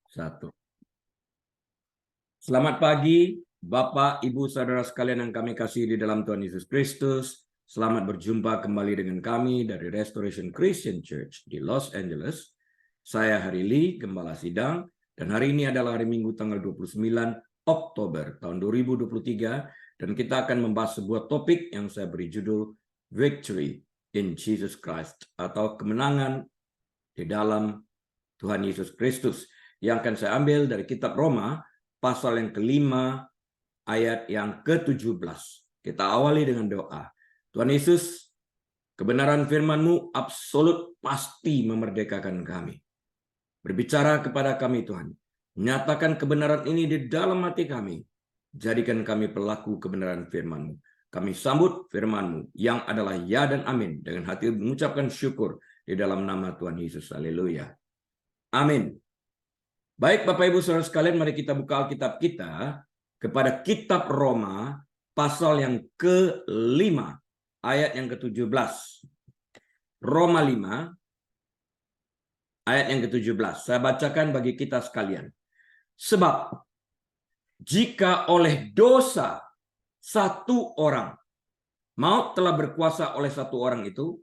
Satu. Selamat pagi, Bapak, Ibu, Saudara sekalian yang kami kasihi di dalam Tuhan Yesus Kristus. Selamat berjumpa kembali dengan kami dari Restoration Christian Church di Los Angeles. Saya Hari Lee, Gembala Sidang, dan hari ini adalah hari Minggu tanggal 29 Oktober tahun 2023, dan kita akan membahas sebuah topik yang saya beri judul Victory in Jesus Christ, atau kemenangan di dalam Tuhan Yesus Kristus, yang akan saya ambil dari kitab Roma pasal yang kelima ayat yang ke-17. Kita awali dengan doa. Tuhan Yesus, kebenaran firman-Mu absolut pasti memerdekakan kami. Berbicara kepada kami Tuhan, nyatakan kebenaran ini di dalam hati kami. Jadikan kami pelaku kebenaran firman-Mu. Kami sambut firman-Mu yang adalah ya dan amin, dengan hati mengucapkan syukur di dalam nama Tuhan Yesus. Haleluya. Amin. Baik Bapak Ibu Saudara sekalian, mari kita buka Alkitab kita kepada kitab Roma pasal yang ke-5 ayat yang ke-17. Roma 5 ayat yang ke-17. Saya bacakan bagi kita sekalian. Sebab jika oleh dosa satu orang maut telah berkuasa oleh satu orang itu,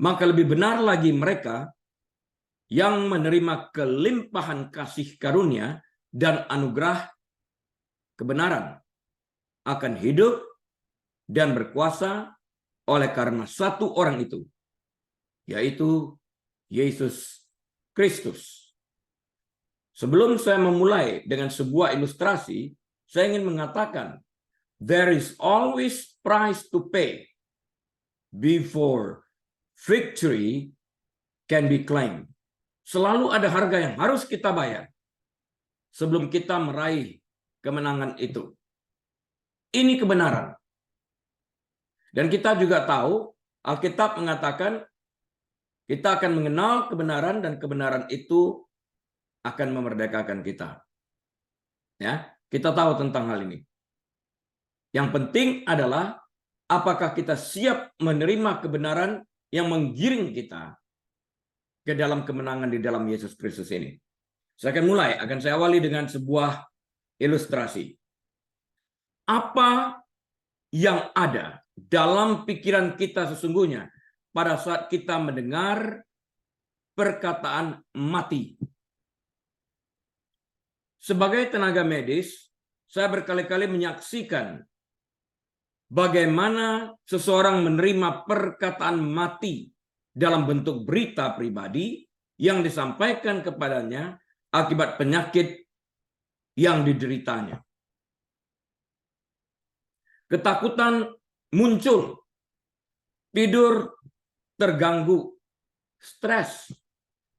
maka lebih benar lagi mereka yang menerima kelimpahan kasih karunia dan anugerah kebenaran akan hidup dan berkuasa oleh karena satu orang itu, yaitu Yesus Kristus. Sebelum saya memulai dengan sebuah ilustrasi, saya ingin mengatakan, there is always price to pay before victory can be claimed. Selalu ada harga yang harus kita bayar sebelum kita meraih kemenangan itu. Ini kebenaran. Dan kita juga tahu, Alkitab mengatakan kita akan mengenal kebenaran dan kebenaran itu akan memerdekakan kita. Ya, kita tahu tentang hal ini. Yang penting adalah apakah kita siap menerima kebenaran yang menggiring kita ke dalam kemenangan di dalam Yesus Kristus ini. Saya akan saya awali dengan sebuah ilustrasi. Apa yang ada dalam pikiran kita sesungguhnya pada saat kita mendengar perkataan mati? Sebagai tenaga medis, saya berkali-kali menyaksikan bagaimana seseorang menerima perkataan mati dalam bentuk berita pribadi yang disampaikan kepadanya akibat penyakit yang dideritanya. Ketakutan muncul, tidur terganggu, stres.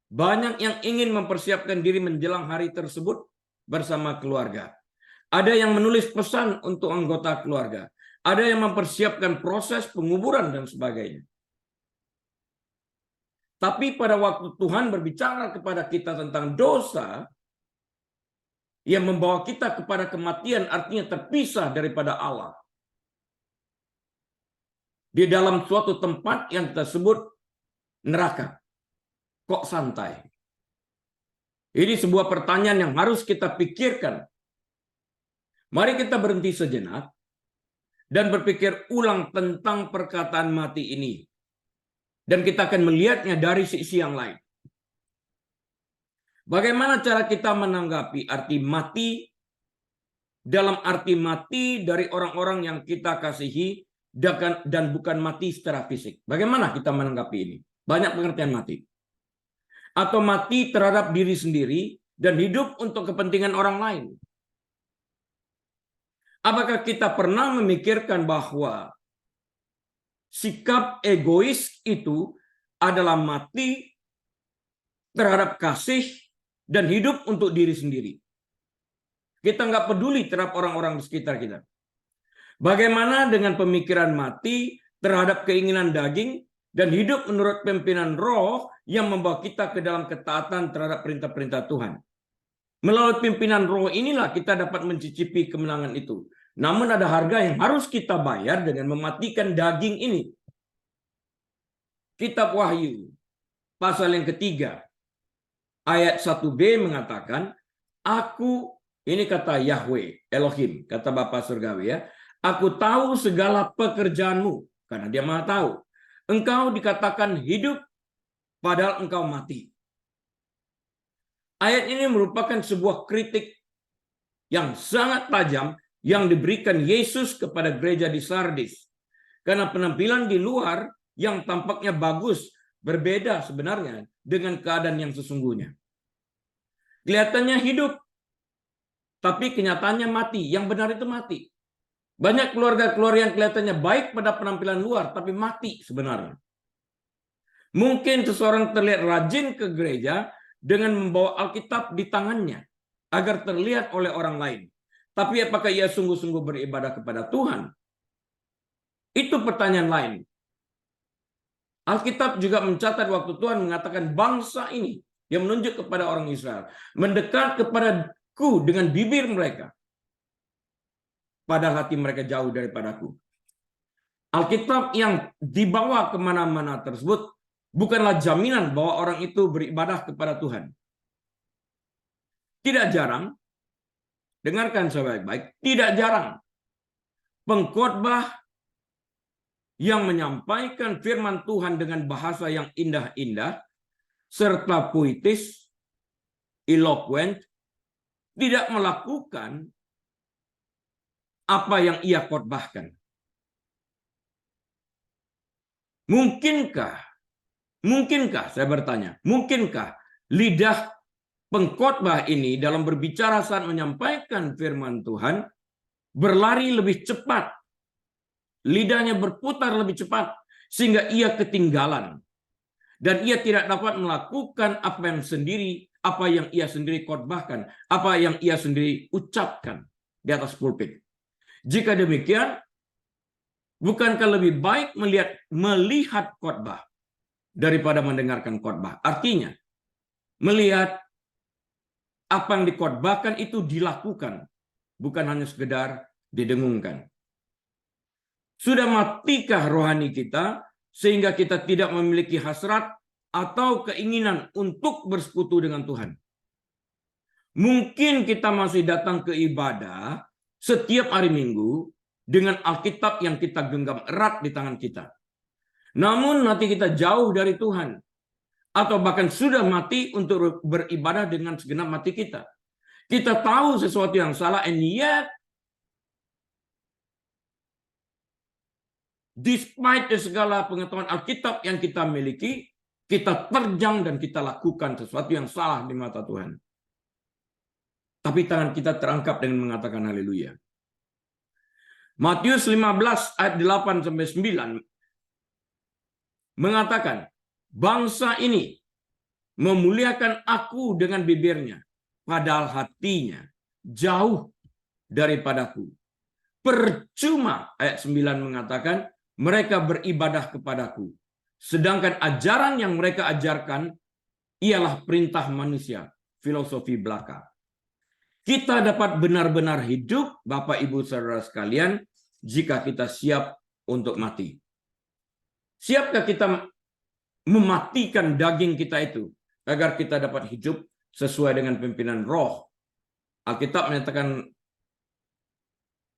Banyak yang ingin mempersiapkan diri menjelang hari tersebut bersama keluarga. Ada yang menulis pesan untuk anggota keluarga. Ada yang mempersiapkan proses penguburan dan sebagainya. Tapi pada waktu Tuhan berbicara kepada kita tentang dosa yang membawa kita kepada kematian, artinya terpisah daripada Allah. Di dalam suatu tempat yang kita sebut neraka. Kok santai? Ini sebuah pertanyaan yang harus kita pikirkan. Mari kita berhenti sejenak dan berpikir ulang tentang perkataan mati ini. Dan kita akan melihatnya dari sisi yang lain. Bagaimana cara kita menanggapi arti mati dalam arti mati dari orang-orang yang kita kasihi dan bukan mati secara fisik? Bagaimana kita menanggapi ini? Banyak pengertian mati. Atau mati terhadap diri sendiri dan hidup untuk kepentingan orang lain. Apakah kita pernah memikirkan bahwa sikap egois itu adalah mati terhadap kasih dan hidup untuk diri sendiri? Kita nggak peduli terhadap orang-orang di sekitar kita. Bagaimana dengan pemikiran mati terhadap keinginan daging dan hidup menurut pimpinan roh yang membawa kita ke dalam ketaatan terhadap perintah-perintah Tuhan? Melalui pimpinan roh inilah kita dapat mencicipi kemenangan itu. Namun ada harga yang harus kita bayar dengan mematikan daging ini. Kitab Wahyu, pasal yang ketiga, Ayat 1b mengatakan, aku, ini kata Yahweh, Elohim, kata Bapa Surgawi ya, aku tahu segala pekerjaanmu, karena dia maha tahu. Engkau dikatakan hidup, padahal engkau mati. Ayat ini merupakan sebuah kritik yang sangat tajam yang diberikan Yesus kepada gereja di Sardis. Karena penampilan di luar yang tampaknya bagus berbeda sebenarnya dengan keadaan yang sesungguhnya. Kelihatannya hidup, tapi kenyataannya mati. Yang benar itu mati. Banyak keluarga-keluarga yang kelihatannya baik pada penampilan luar, tapi mati sebenarnya. Mungkin seseorang terlihat rajin ke gereja dengan membawa Alkitab di tangannya agar terlihat oleh orang lain. Tapi apakah ia sungguh-sungguh beribadah kepada Tuhan? Itu pertanyaan lain. Alkitab juga mencatat waktu Tuhan mengatakan bangsa ini yang menunjuk kepada orang Israel mendekat kepadaku dengan bibir mereka, padahal hati mereka jauh daripadaku. Alkitab yang dibawa kemana-mana tersebut bukanlah jaminan bahwa orang itu beribadah kepada Tuhan. Tidak jarang, dengarkan saya baik-baik, tidak jarang pengkhotbah yang menyampaikan firman Tuhan dengan bahasa yang indah-indah, serta puitis, eloquent, tidak melakukan apa yang ia khotbahkan. Mungkinkah, saya bertanya, mungkinkah lidah pengkhotbah ini dalam berbicara saat menyampaikan firman Tuhan berlari lebih cepat, lidahnya berputar lebih cepat, sehingga ia ketinggalan. Dan ia tidak dapat melakukan apa yang ia sendiri khotbahkan, apa yang ia sendiri ucapkan di atas pulpit. Jika demikian, bukankah lebih baik melihat khotbah daripada mendengarkan khotbah? Artinya, melihat apa yang dikhotbahkan itu dilakukan, bukan hanya sekedar didengungkan. Sudah matikah rohani kita sehingga kita tidak memiliki hasrat atau keinginan untuk bersekutu dengan Tuhan? Mungkin kita masih datang ke ibadah setiap hari Minggu dengan Alkitab yang kita genggam erat di tangan kita. Namun hati kita jauh dari Tuhan. Atau bahkan sudah mati untuk beribadah dengan segenap hati kita. Kita tahu sesuatu yang salah, and yet despite segala pengetahuan Alkitab yang kita miliki, kita terjang dan kita lakukan sesuatu yang salah di mata Tuhan. Tapi tangan kita terangkat dengan mengatakan haleluya. Matius 15 ayat 8-9 mengatakan, bangsa ini memuliakan aku dengan bibirnya, padahal hatinya jauh daripadaku. Percuma, ayat 9 mengatakan, mereka beribadah kepadaku. Sedangkan ajaran yang mereka ajarkan ialah perintah manusia, filosofi belaka. Kita dapat benar-benar hidup, Bapak, Ibu, Saudara sekalian, jika kita siap untuk mati. Siapkah kita mematikan daging kita itu agar kita dapat hidup sesuai dengan pimpinan roh? Alkitab menyatakan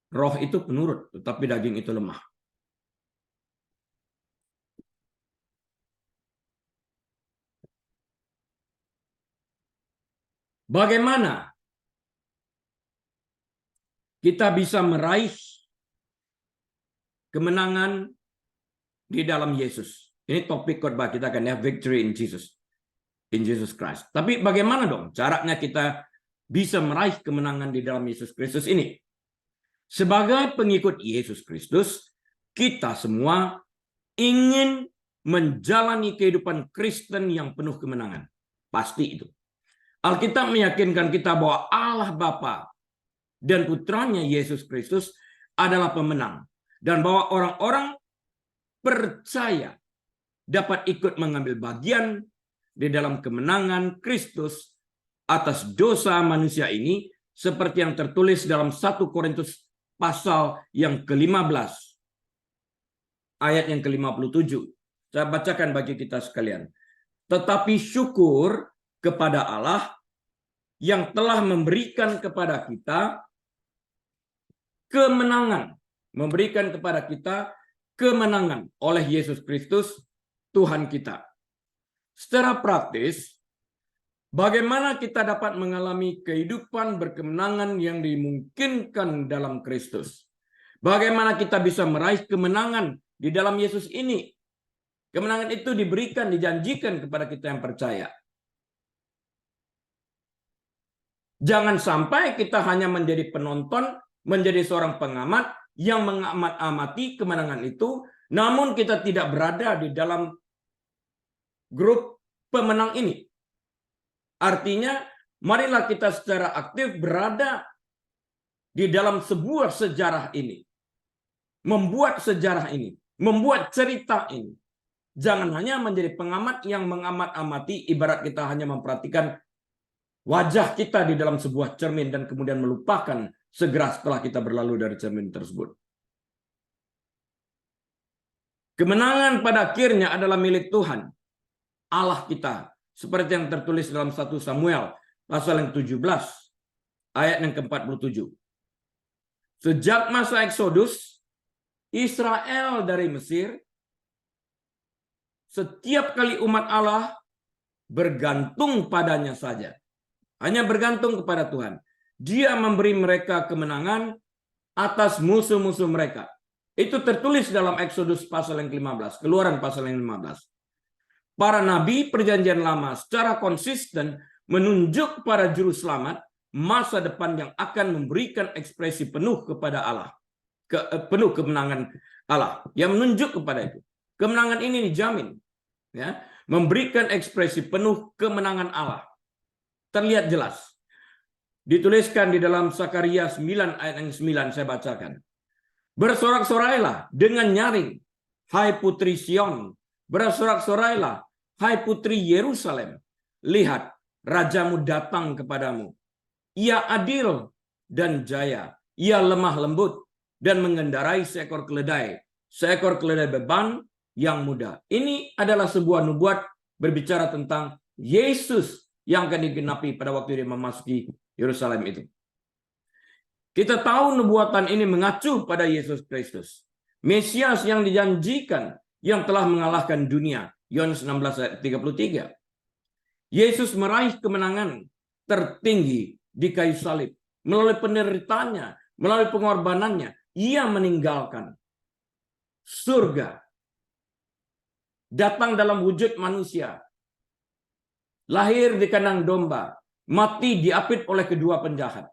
roh itu penurut, tetapi daging itu lemah. Bagaimana kita bisa meraih kemenangan di dalam Yesus? Ini topik khotbah kita kan ya, victory in Jesus Christ. Tapi bagaimana dong caranya kita bisa meraih kemenangan di dalam Yesus Kristus ini? Sebagai pengikut Yesus Kristus, kita semua ingin menjalani kehidupan Kristen yang penuh kemenangan. Pasti itu. Alkitab meyakinkan kita bahwa Allah Bapa dan putranya Yesus Kristus adalah pemenang. Dan bahwa orang-orang percaya dapat ikut mengambil bagian di dalam kemenangan Kristus atas dosa manusia ini, seperti yang tertulis dalam 1 Korintus pasal yang ke-15, ayat yang ke-57. Saya bacakan bagi kita sekalian. Tetapi syukur kepada Allah yang telah memberikan kepada kita kemenangan. Memberikan kepada kita kemenangan oleh Yesus Kristus, Tuhan kita. Secara praktis, bagaimana kita dapat mengalami kehidupan berkemenangan yang dimungkinkan dalam Kristus? Bagaimana kita bisa meraih kemenangan di dalam Yesus ini? Kemenangan itu diberikan, dijanjikan kepada kita yang percaya. Jangan sampai kita hanya menjadi penonton, menjadi seorang pengamat yang mengamati kemenangan itu, namun kita tidak berada di dalam grup pemenang ini. Artinya, marilah kita secara aktif berada di dalam sebuah sejarah ini. Membuat sejarah ini, membuat cerita ini. Jangan hanya menjadi pengamat yang mengamat-amati, ibarat kita hanya memperhatikan wajah kita di dalam sebuah cermin dan kemudian melupakan segera setelah kita berlalu dari cermin tersebut. Kemenangan pada akhirnya adalah milik Tuhan, Allah kita. Seperti yang tertulis dalam 1 Samuel pasal yang 17, ayat yang ke-47. Sejak masa Eksodus, Israel dari Mesir, setiap kali umat Allah bergantung padanya saja. Hanya bergantung kepada Tuhan. Dia memberi mereka kemenangan atas musuh-musuh mereka. Itu tertulis dalam Eksodus pasal yang ke-15, Keluaran pasal yang 15. Para nabi perjanjian lama secara konsisten menunjuk para juru selamat masa depan yang akan memberikan ekspresi penuh kepada Allah. Penuh kemenangan Allah. Yang menunjuk kepada itu. Kemenangan ini dijamin. Ya, memberikan ekspresi penuh kemenangan Allah. Terlihat jelas. Dituliskan di dalam Sakaria 9 ayat yang 9, saya bacakan. Bersorak-sorailah dengan nyaring, hai putri Sion. Bersorak-sorailah, hai putri Yerusalem. Lihat, rajamu datang kepadamu. Ia adil dan jaya. Ia lemah lembut dan mengendarai seekor keledai beban yang muda. Ini adalah sebuah nubuat berbicara tentang Yesus yang akan digenapi pada waktu dia memasuki Yerusalem itu. Kita tahu nubuatan ini mengacu pada Yesus Kristus, Mesias yang dijanjikan, yang telah mengalahkan dunia. Yohanes 16 ayat 33. Yesus meraih kemenangan tertinggi di kayu salib. Melalui penderitaannya, melalui pengorbanannya, ia meninggalkan surga. Datang dalam wujud manusia. Lahir di kandang domba. Mati diapit oleh kedua penjahat.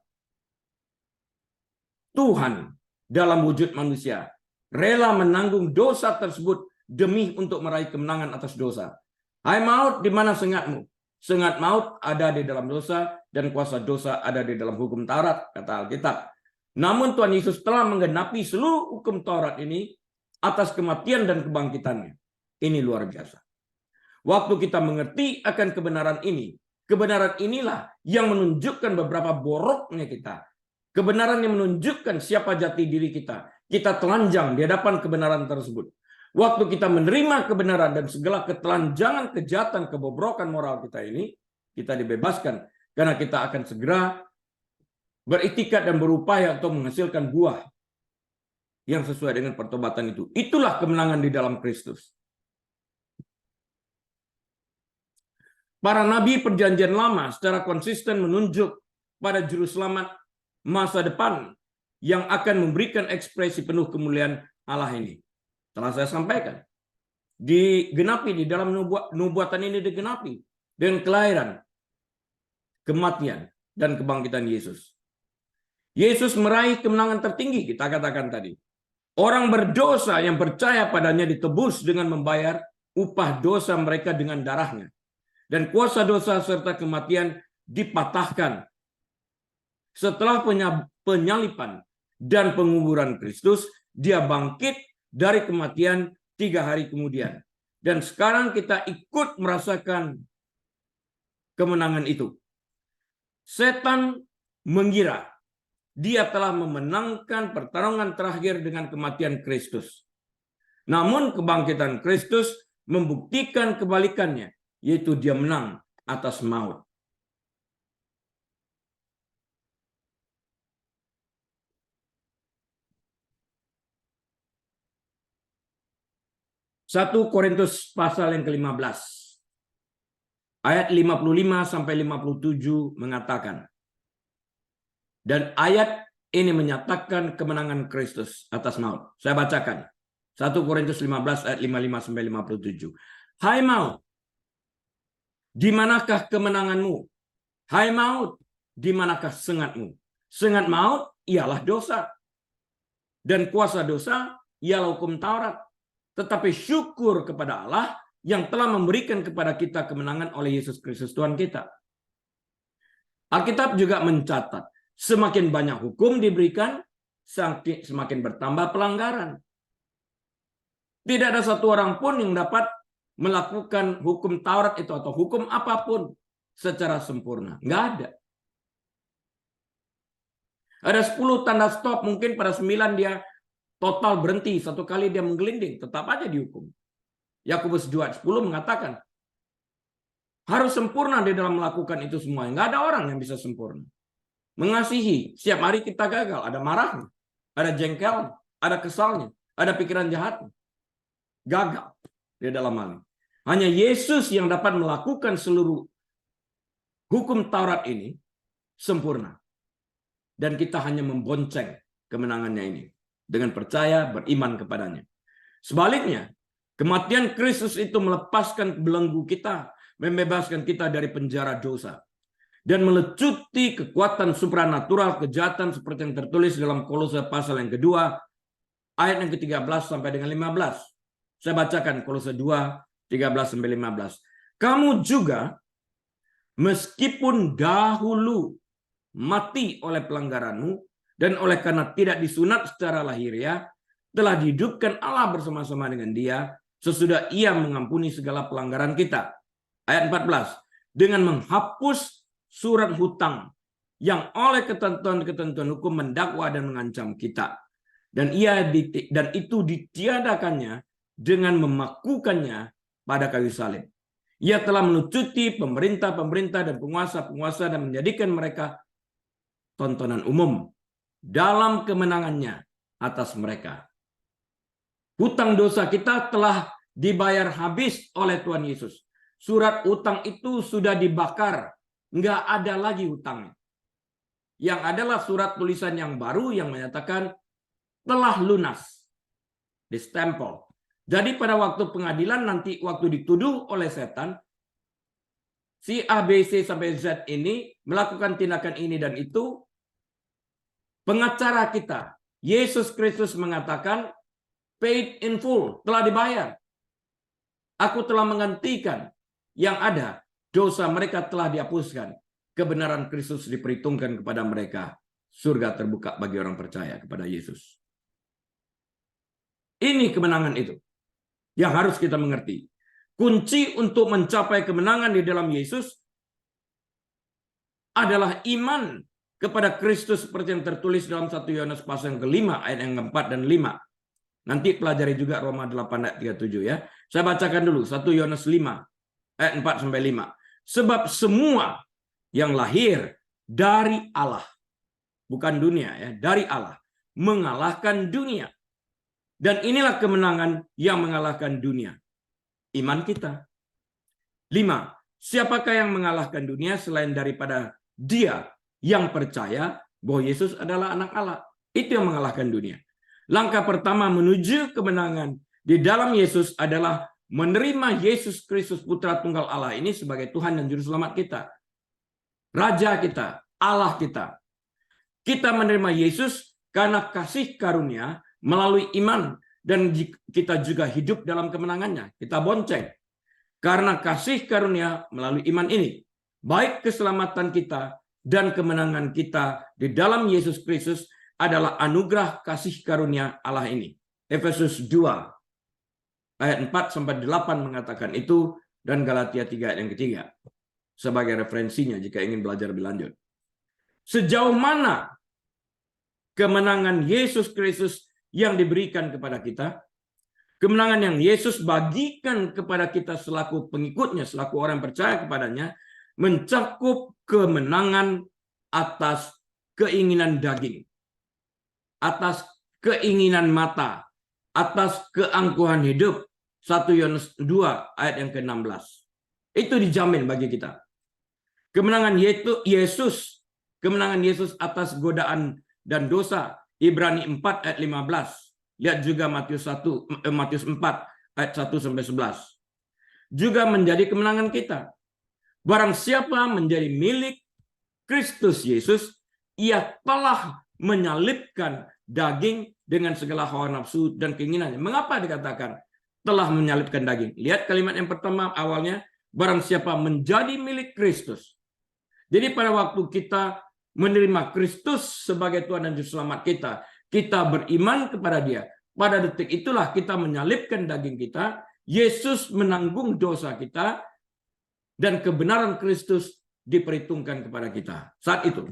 Tuhan dalam wujud manusia rela menanggung dosa tersebut demi untuk meraih kemenangan atas dosa. Hai maut, di mana sengatmu? Sengat maut ada di dalam dosa dan kuasa dosa ada di dalam hukum Taurat, kata Alkitab. Namun Tuhan Yesus telah menggenapi seluruh hukum Taurat ini atas kematian dan kebangkitannya. Ini luar biasa. Waktu kita mengerti akan kebenaran ini, kebenaran inilah yang menunjukkan beberapa boroknya kita. Kebenaran yang menunjukkan siapa jati diri kita. Kita telanjang di hadapan kebenaran tersebut. Waktu kita menerima kebenaran dan segala ketelanjangan, kejahatan, kebobrokan moral kita ini, kita dibebaskan. Karena kita akan segera beriktikat dan berupaya untuk menghasilkan buah yang sesuai dengan pertobatan itu. Itulah kemenangan di dalam Kristus. Para nabi perjanjian lama secara konsisten menunjuk pada juru selamat masa depan yang akan memberikan ekspresi penuh kemuliaan Allah ini. Telah saya sampaikan. Digenapi di dalam nubuatan ini digenapi dengan kelahiran, kematian, dan kebangkitan Yesus. Yesus meraih kemenangan tertinggi, kita katakan tadi. Orang berdosa yang percaya padanya ditebus dengan membayar upah dosa mereka dengan darahnya. Dan kuasa dosa serta kematian dipatahkan. Setelah penyalipan dan penguburan Kristus, dia bangkit dari kematian 3 hari kemudian. Dan sekarang kita ikut merasakan kemenangan itu. Setan mengira dia telah memenangkan pertarungan terakhir dengan kematian Kristus. Namun kebangkitan Kristus membuktikan kebalikannya, yaitu dia menang atas maut. Satu Korintus pasal yang ke-15. Ayat 55 sampai 57 mengatakan, dan ayat ini menyatakan kemenangan Kristus atas maut. Saya bacakan. 1 Korintus 15 ayat 55 sampai 57. Hai maut, di manakah kemenanganmu? Hai maut, di manakah sengatmu? Sengat maut ialah dosa. Dan kuasa dosa ialah hukum Taurat. Tetapi syukur kepada Allah yang telah memberikan kepada kita kemenangan oleh Yesus Kristus Tuhan kita. Alkitab juga mencatat, semakin banyak hukum diberikan, semakin bertambah pelanggaran. Tidak ada satu orang pun yang dapat melakukan hukum Taurat itu atau hukum apapun secara sempurna. Nggak ada. Ada 10 tanda stop, mungkin pada 9 dia total berhenti, satu kali dia menggelinding, tetap aja dihukum. Yakobus 2:10 mengatakan, harus sempurna di dalam melakukan itu semua. Nggak ada orang yang bisa sempurna. Mengasihi, setiap hari kita gagal. Ada marahnya, ada jengkel, ada kesalnya, ada pikiran jahat. Gagal di dalam hal ini. Hanya Yesus yang dapat melakukan seluruh hukum Taurat ini sempurna. Dan kita hanya membonceng kemenangannya ini dengan percaya, beriman kepadanya. Sebaliknya, kematian Kristus itu melepaskan belenggu kita, membebaskan kita dari penjara dosa, dan melecuti kekuatan supranatural kejahatan seperti yang tertulis dalam Kolose pasal yang kedua, ayat yang ke-13 sampai dengan 15. Saya bacakan Kolose 2, 13 sampai 15. Kamu juga, meskipun dahulu mati oleh pelanggaranmu, dan oleh karena tidak disunat secara lahiriah, telah dihidupkan Allah bersama-sama dengan Dia, sesudah Ia mengampuni segala pelanggaran kita. Ayat 14. Dengan menghapus surat hutang yang oleh ketentuan-ketentuan hukum mendakwa dan mengancam kita. Dan itu ditiadakannya dengan memakukannya pada kayu salib. Ia telah melucuti pemerintah-pemerintah dan penguasa-penguasa dan menjadikan mereka tontonan umum dalam kemenangannya atas mereka. Hutang dosa kita telah dibayar habis oleh Tuhan Yesus. Surat hutang itu sudah dibakar. Nggak ada lagi hutangnya. Yang adalah surat tulisan yang baru yang menyatakan telah lunas. Distempel. Jadi pada waktu pengadilan nanti waktu dituduh oleh setan, si A, B, C sampai Z ini melakukan tindakan ini dan itu, pengacara kita, Yesus Kristus mengatakan, paid in full, telah dibayar. Aku telah menggantikan yang ada, dosa mereka telah dihapuskan. Kebenaran Kristus diperhitungkan kepada mereka. Surga terbuka bagi orang percaya kepada Yesus. Ini kemenangan itu yang harus kita mengerti. Kunci untuk mencapai kemenangan di dalam Yesus adalah iman kepada Kristus seperti yang tertulis dalam 1 Yohanes pasal yang ke-5 ayat yang ke-4 dan 5. Nanti pelajari juga Roma 8 ayat 37 ya. Saya bacakan dulu 1 Yohanes 5 ayat 4 sampai 5. Sebab semua yang lahir dari Allah, bukan dunia ya, dari Allah, mengalahkan dunia. Dan inilah kemenangan yang mengalahkan dunia. Iman kita. 5. Siapakah yang mengalahkan dunia selain daripada dia yang percaya bahwa Yesus adalah anak Allah? Itu yang mengalahkan dunia. Langkah pertama menuju kemenangan di dalam Yesus adalah menerima Yesus Kristus Putra Tunggal Allah ini sebagai Tuhan dan Juru Selamat kita. Raja kita, Allah kita. Kita menerima Yesus karena kasih karunia melalui iman. Dan kita juga hidup dalam kemenangannya. Kita bonceng. Karena kasih karunia melalui iman ini. Baik keselamatan kita dan kemenangan kita di dalam Yesus Kristus adalah anugerah kasih karunia Allah ini. Efesus 2 ayat 4-8 mengatakan itu. Dan Galatia 3 ayat yang ketiga. Sebagai referensinya jika ingin belajar lebih lanjut. Sejauh mana kemenangan Yesus Kristus yang diberikan kepada kita, kemenangan yang Yesus bagikan kepada kita selaku pengikutnya, selaku orang percaya kepadanya, mencakup kemenangan atas keinginan daging, atas keinginan mata, atas keangkuhan hidup. 1 Yohanes 2 ayat yang ke-16. Itu dijamin bagi kita. Kemenangan Yesus, kemenangan Yesus atas godaan dan dosa. Ibrani 4 ayat 15. Lihat juga Matius 4 ayat 1 sampai 11. Juga menjadi kemenangan kita. Barang siapa menjadi milik Kristus Yesus, ia telah menyalibkan daging dengan segala hawa nafsu dan keinginannya. Mengapa dikatakan telah menyalibkan daging? Lihat kalimat yang pertama awalnya, barang siapa menjadi milik Kristus. Jadi pada waktu kita menerima Kristus sebagai Tuhan dan Juru Selamat kita, kita beriman kepada Dia. Pada detik itulah kita menyalibkan daging kita, Yesus menanggung dosa kita, dan kebenaran Kristus diperhitungkan kepada kita saat itu.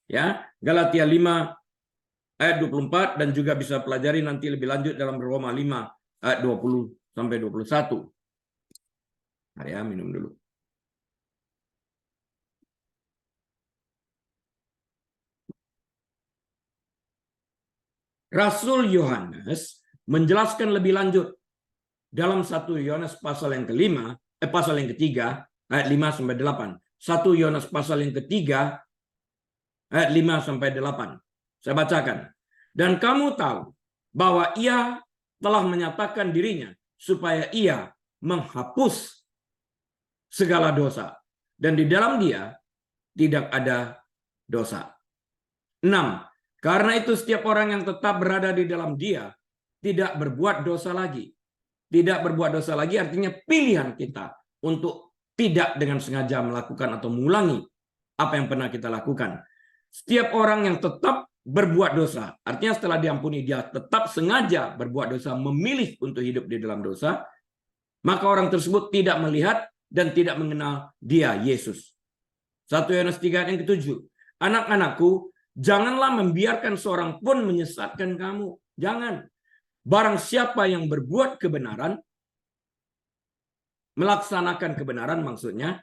Ya, Galatia 5 ayat 24 dan juga bisa pelajari nanti lebih lanjut dalam Roma 5 ayat 20 sampai 21. Mari ya, minum dulu. Rasul Yohanes menjelaskan lebih lanjut dalam 1 Yohanes pasal yang pasal yang ketiga ayat 5 sampai 8. 1 Yohanes pasal yang ketiga ayat 5 sampai 8. Saya bacakan. Dan kamu tahu bahwa Ia telah menyatakan dirinya supaya Ia menghapus segala dosa, dan di dalam Dia tidak ada dosa. 6. Karena itu setiap orang yang tetap berada di dalam Dia tidak berbuat dosa lagi. Tidak berbuat dosa lagi artinya pilihan kita untuk tidak dengan sengaja melakukan atau mengulangi apa yang pernah kita lakukan. Setiap orang yang tetap berbuat dosa, artinya setelah diampuni dia tetap sengaja berbuat dosa, memilih untuk hidup di dalam dosa, maka orang tersebut tidak melihat dan tidak mengenal Dia, Yesus. 1 Yohanes 3 ayat yang ke-7. Anak-anakku, janganlah membiarkan seorang pun menyesatkan kamu. Jangan. Barang siapa yang berbuat kebenaran, melaksanakan kebenaran maksudnya,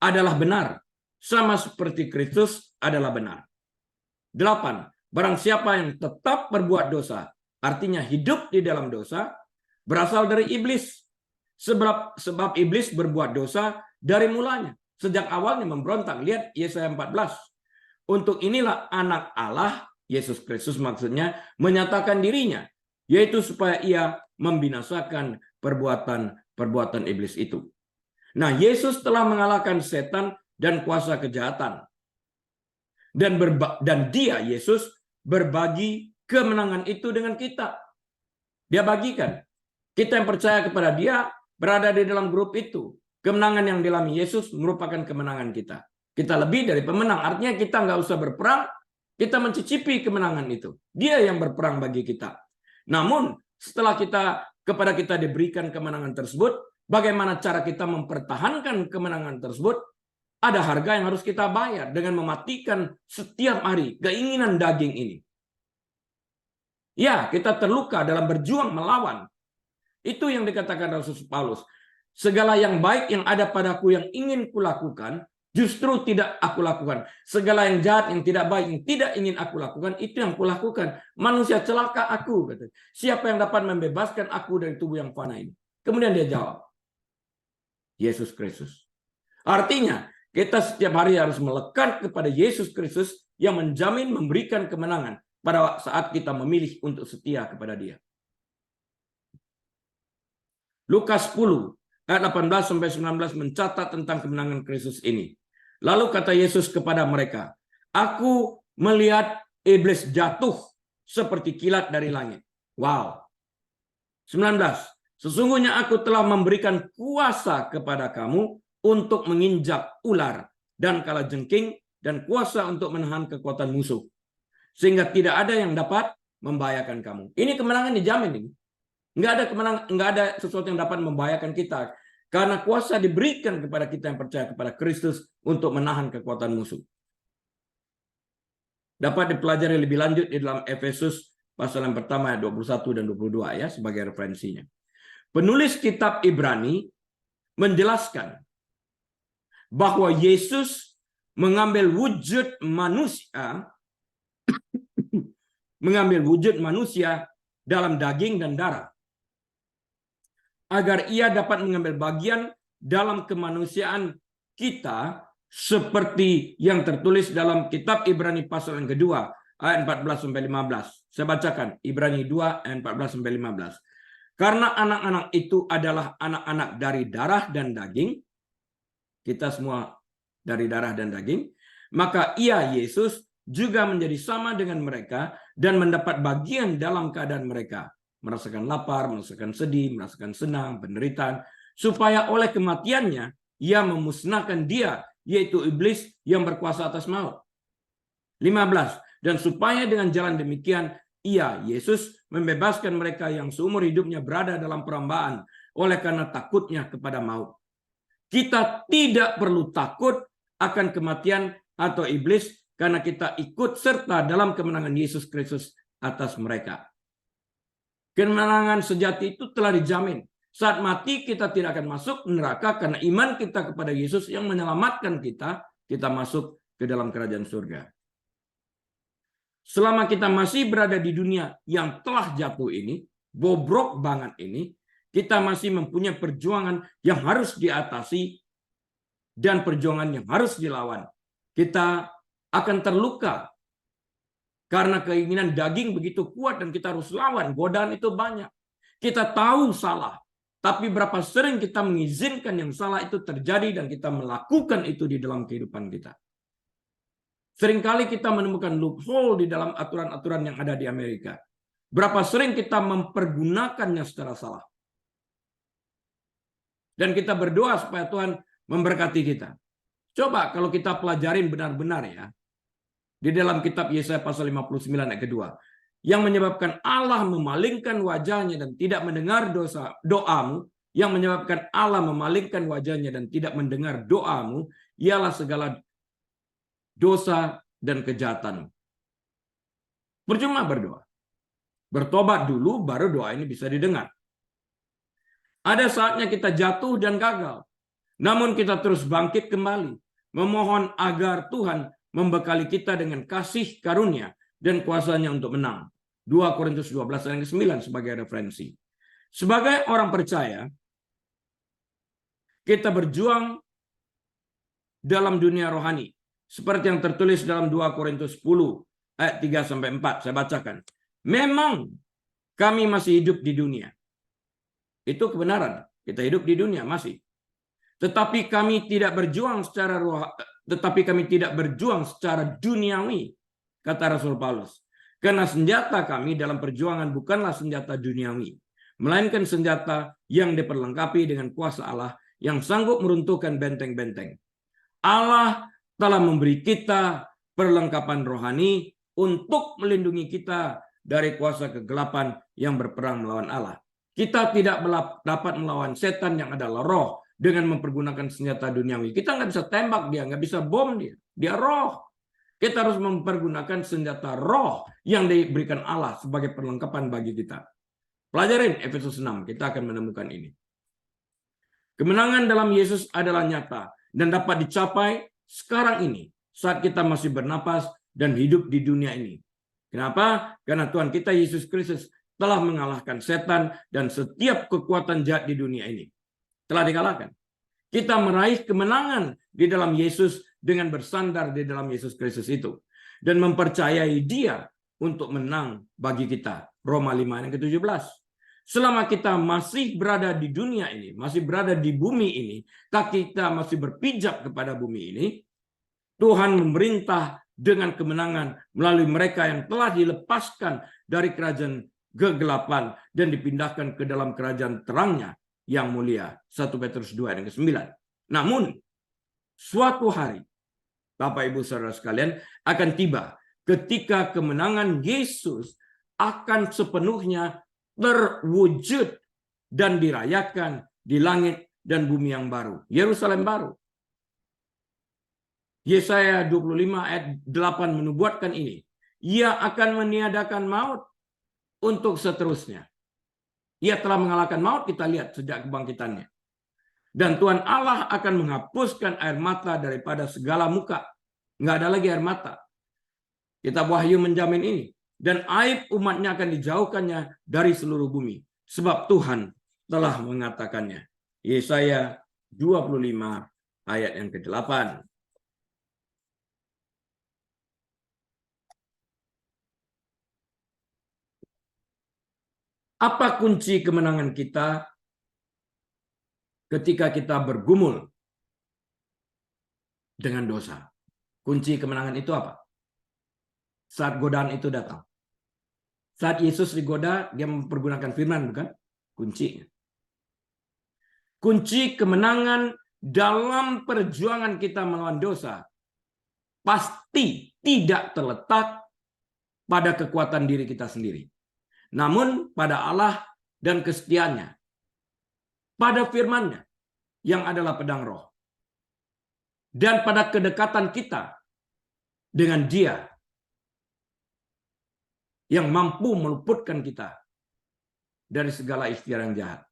adalah benar. Sama seperti Kristus adalah benar. 8. Barang siapa yang tetap berbuat dosa, artinya hidup di dalam dosa, berasal dari iblis. Sebab iblis berbuat dosa dari mulanya. Sejak awalnya memberontak. Lihat Yesaya 14. Untuk inilah anak Allah, Yesus Kristus maksudnya, menyatakan dirinya, yaitu supaya Ia membinasakan perbuatan iblis itu. Nah, Yesus telah mengalahkan setan dan kuasa kejahatan. Dan Dia, Yesus, berbagi kemenangan itu dengan kita. Dia bagikan. Kita yang percaya kepada Dia berada di dalam grup itu. Kemenangan yang dialami Yesus merupakan kemenangan kita. Kita lebih dari pemenang. Artinya kita nggak usah berperang, kita mencicipi kemenangan itu. Dia yang berperang bagi kita. Namun, setelah kepada kita diberikan kemenangan tersebut, bagaimana cara kita mempertahankan kemenangan tersebut? Ada harga yang harus kita bayar dengan mematikan setiap hari keinginan daging ini. Ya, kita terluka dalam berjuang melawan. Itu yang dikatakan Rasul Paulus. Segala yang baik yang ada padaku yang ingin kulakukan, justru tidak aku lakukan. Segala yang jahat, yang tidak baik, yang tidak ingin aku lakukan, itu yang kulakukan. Manusia celaka aku. Kata. Siapa yang dapat membebaskan aku dari tubuh yang fana ini? Kemudian dia jawab, Yesus Kristus. Artinya, kita setiap hari harus melekat kepada Yesus Kristus yang menjamin memberikan kemenangan pada saat kita memilih untuk setia kepada Dia. Lukas 10 ayat 18-19 mencatat tentang kemenangan Kristus ini. Lalu kata Yesus kepada mereka, aku melihat iblis jatuh seperti kilat dari langit. Wow. 19. Sesungguhnya aku telah memberikan kuasa kepada kamu untuk menginjak ular dan kalajengking dan kuasa untuk menahan kekuatan musuh. Sehingga tidak ada yang dapat membahayakan kamu. Ini kemenangan dijamin ini. Enggak ada sesuatu yang dapat membahayakan kita. Karena kuasa diberikan kepada kita yang percaya kepada Kristus untuk menahan kekuatan musuh. Dapat dipelajari lebih lanjut di dalam Efesus pasal yang pertama ayat 21 dan 22 ya sebagai referensinya. Penulis kitab Ibrani menjelaskan bahwa Yesus mengambil wujud manusia, dalam daging dan darah, agar ia dapat mengambil bagian dalam kemanusiaan kita, seperti yang tertulis dalam kitab Ibrani pasal yang kedua ayat 14-15. Saya bacakan Ibrani 2 ayat 14-15. Karena anak-anak itu adalah anak-anak dari darah dan daging, kita semua dari darah dan daging, maka ia, Yesus, juga menjadi sama dengan mereka dan mendapat bagian dalam keadaan mereka, merasakan lapar, merasakan sedih, merasakan senang, penderitaan, supaya oleh kematiannya ia memusnahkan dia, yaitu iblis yang berkuasa atas maut. 15. Dan supaya dengan jalan demikian ia, Yesus, membebaskan mereka yang seumur hidupnya berada dalam perambaan oleh karena takutnya kepada maut. Kita tidak perlu takut akan kematian atau iblis karena kita ikut serta dalam kemenangan Yesus Kristus atas mereka. Kemenangan sejati itu telah dijamin. Saat mati kita tidak akan masuk neraka karena iman kita kepada Yesus yang menyelamatkan kita, kita masuk ke dalam kerajaan surga. Selama kita masih berada di dunia yang telah jatuh ini, bobrok banget ini, kita masih mempunyai perjuangan yang harus diatasi dan perjuangan yang harus dilawan. Kita akan terluka karena keinginan daging begitu kuat dan kita harus lawan. Godaan itu banyak. Kita tahu salah, tapi berapa sering kita mengizinkan yang salah itu terjadi dan kita melakukan itu di dalam kehidupan kita. Seringkali kita menemukan loophole di dalam aturan-aturan yang ada di Amerika. Berapa sering kita mempergunakannya secara salah. Dan kita berdoa supaya Tuhan memberkati kita. Coba kalau kita pelajarin benar-benar ya. Di dalam kitab Yesaya pasal 59 ayat kedua. Yang menyebabkan Allah memalingkan wajahnya dan tidak mendengar doamu. Yang menyebabkan Allah memalingkan wajahnya dan tidak mendengar doamu. Ialah segala dosa dan kejahatan. Percuma berdoa. Bertobat dulu baru doa ini bisa didengar. Ada saatnya kita jatuh dan gagal. Namun kita terus bangkit kembali. Memohon agar Tuhan membekali kita dengan kasih karunia dan kuasanya untuk menang. 2 Korintus 12 ayat 9 sebagai referensi. Sebagai orang percaya, kita berjuang dalam dunia rohani. Seperti yang tertulis dalam 2 Korintus 10 ayat 3-4. Saya bacakan. Memang kami masih hidup di dunia. Itu kebenaran. Kita hidup di dunia masih. Tetapi kami tidak berjuang secara duniawi, kata Rasul Paulus. Karena senjata kami dalam perjuangan bukanlah senjata duniawi, melainkan senjata yang diperlengkapi dengan kuasa Allah yang sanggup meruntuhkan benteng-benteng. Allah telah memberi kita perlengkapan rohani untuk melindungi kita dari kuasa kegelapan yang berperang melawan Allah. Kita tidak dapat melawan setan yang adalah roh dengan mempergunakan senjata duniawi. Kita nggak bisa tembak dia, nggak bisa bom dia. Dia roh. Kita harus mempergunakan senjata roh yang diberikan Allah sebagai perlengkapan bagi kita. Pelajarin Efesus 6, kita akan menemukan ini. Kemenangan dalam Yesus adalah nyata dan dapat dicapai sekarang ini saat kita masih bernapas dan hidup di dunia ini. Kenapa? Karena Tuhan kita Yesus Kristus telah mengalahkan setan dan setiap kekuatan jahat di dunia ini. Telah dikalahkan. Kita meraih kemenangan di dalam Yesus dengan bersandar di dalam Yesus Kristus itu. Dan mempercayai dia untuk menang bagi kita. Roma 5 ayat ke-17. Selama kita masih berada di dunia ini, masih berada di bumi ini, kaki kita masih berpijak kepada bumi ini, Tuhan memerintah dengan kemenangan melalui mereka yang telah dilepaskan dari kerajaan kegelapan dan dipindahkan ke dalam kerajaan terangnya yang mulia. 1 Petrus 2 ayat ke-9. Namun, suatu hari, Bapak Ibu Saudara sekalian, akan tiba ketika kemenangan Yesus akan sepenuhnya terwujud dan dirayakan di langit dan bumi yang baru. Yerusalem baru. Yesaya 25 ayat 8 menubuatkan ini. Ia akan meniadakan maut untuk seterusnya. Ia telah mengalahkan maut, kita lihat sejak kebangkitannya. Dan Tuhan Allah akan menghapuskan air mata daripada segala muka. Nggak ada lagi air mata. Kitab Wahyu menjamin ini. Dan aib umatnya akan dijauhkannya dari seluruh bumi. Sebab Tuhan telah mengatakannya. Yesaya 25 ayat yang ke-8. Apa kunci kemenangan kita ketika kita bergumul dengan dosa? Kunci kemenangan itu apa? Saat godaan itu datang. Saat Yesus digoda, dia mempergunakan firman, bukan? Kuncinya. Kunci kemenangan dalam perjuangan kita melawan dosa pasti tidak terletak pada kekuatan diri kita sendiri. Namun pada Allah dan kesetiaannya. Pada firman-Nya yang adalah pedang roh. Dan pada kedekatan kita dengan Dia yang mampu meluputkan kita dari segala ikhtiar yang jahat.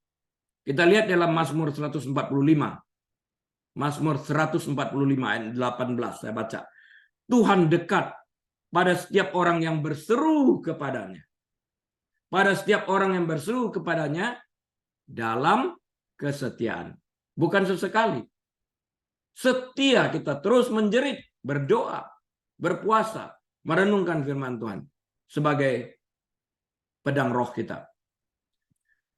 Kita lihat dalam Mazmur 145. Mazmur 145 ayat 18 saya baca. Tuhan dekat pada setiap orang yang berseru kepadanya. Pada setiap orang yang berseru kepadanya dalam kesetiaan. Bukan sesekali. Setia kita terus menjerit, berdoa, berpuasa, merenungkan firman Tuhan sebagai pedang roh kita.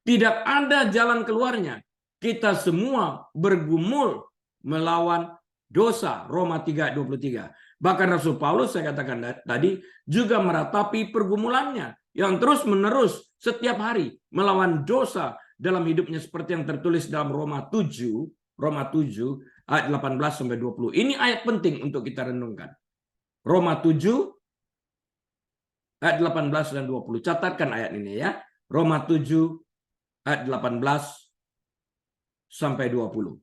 Tidak ada jalan keluarnya. Kita semua bergumul melawan dosa. Roma 3:23. Bahkan Rasul Paulus, saya katakan tadi, juga meratapi pergumulannya yang terus menerus setiap hari melawan dosa dalam hidupnya seperti yang tertulis dalam Roma 7 ayat 18-20. Ini ayat penting untuk kita renungkan. Roma 7 ayat 18 dan 20. Catatkan ayat ini ya. Roma 7 ayat 18-20.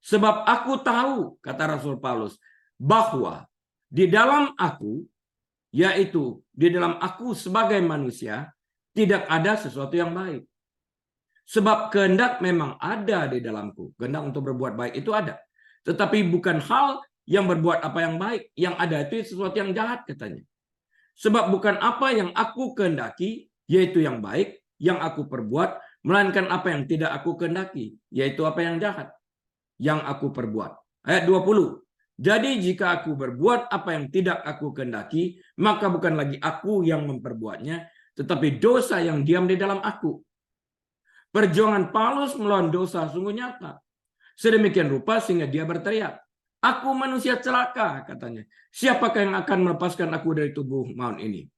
Sebab aku tahu, kata Rasul Paulus, bahwa di dalam aku, yaitu di dalam aku sebagai manusia, tidak ada sesuatu yang baik. Sebab kehendak memang ada di dalamku. Kehendak untuk berbuat baik itu ada. Tetapi bukan hal yang berbuat apa yang baik. Yang ada itu sesuatu yang jahat, katanya. Sebab bukan apa yang aku kehendaki, yaitu yang baik, yang aku perbuat, melainkan apa yang tidak aku kehendaki, yaitu apa yang jahat, yang aku perbuat. Ayat 20. Jadi jika aku berbuat apa yang tidak aku kehendaki, maka bukan lagi aku yang memperbuatnya, tetapi dosa yang diam di dalam aku. Perjuangan Paulus melawan dosa sungguh nyata. Sedemikian rupa sehingga dia berteriak, aku manusia celaka, katanya. Siapakah yang akan melepaskan aku dari tubuh maut ini?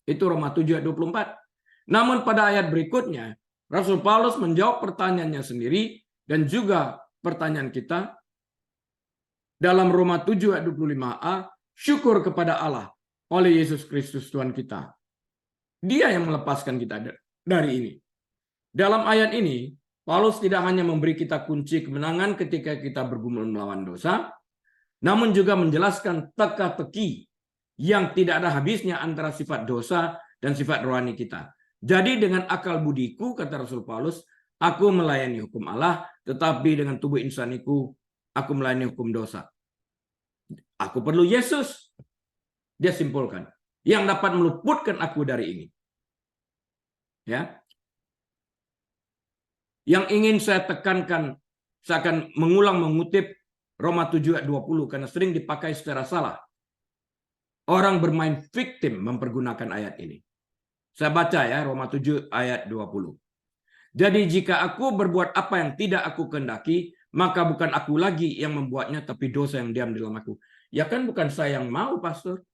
Itu Roma 7 ayat 24. Namun pada ayat berikutnya, Rasul Paulus menjawab pertanyaannya sendiri dan juga pertanyaan kita dalam Roma 7 ayat 25a, syukur kepada Allah oleh Yesus Kristus Tuhan kita. Dia yang melepaskan kita dari ini. Dalam ayat ini, Paulus tidak hanya memberi kita kunci kemenangan ketika kita bergumul melawan dosa, namun juga menjelaskan teka-teki yang tidak ada habisnya antara sifat dosa dan sifat rohani kita. Jadi dengan akal budiku, kata Rasul Paulus, aku melayani hukum Allah, tetapi dengan tubuh insaniku, aku melayani hukum dosa. Aku perlu Yesus. Dia simpulkan. Yang dapat meluputkan aku dari ini. Ya. Yang ingin saya tekankan, saya akan mengulang mengutip Roma 7 ayat 20 karena sering dipakai secara salah. Orang bermain victim mempergunakan ayat ini. Saya baca ya Roma 7 ayat 20. Jadi jika aku berbuat apa yang tidak aku kehendaki, maka bukan aku lagi yang membuatnya, tapi dosa yang diam di dalam aku. Ya kan bukan saya yang mau, pastor.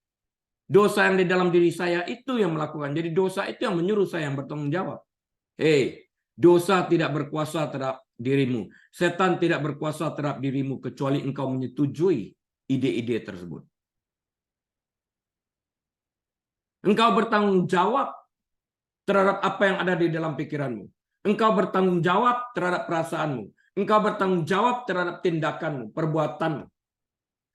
Dosa yang di dalam diri saya itu yang melakukan. Jadi dosa itu yang menyuruh saya yang bertanggung jawab. Hei, dosa tidak berkuasa terhadap dirimu. Setan tidak berkuasa terhadap dirimu kecuali engkau menyetujui ide-ide tersebut. Engkau bertanggung jawab terhadap apa yang ada di dalam pikiranmu. Engkau bertanggung jawab terhadap perasaanmu. Engkau bertanggung jawab terhadap tindakanmu, perbuatanmu.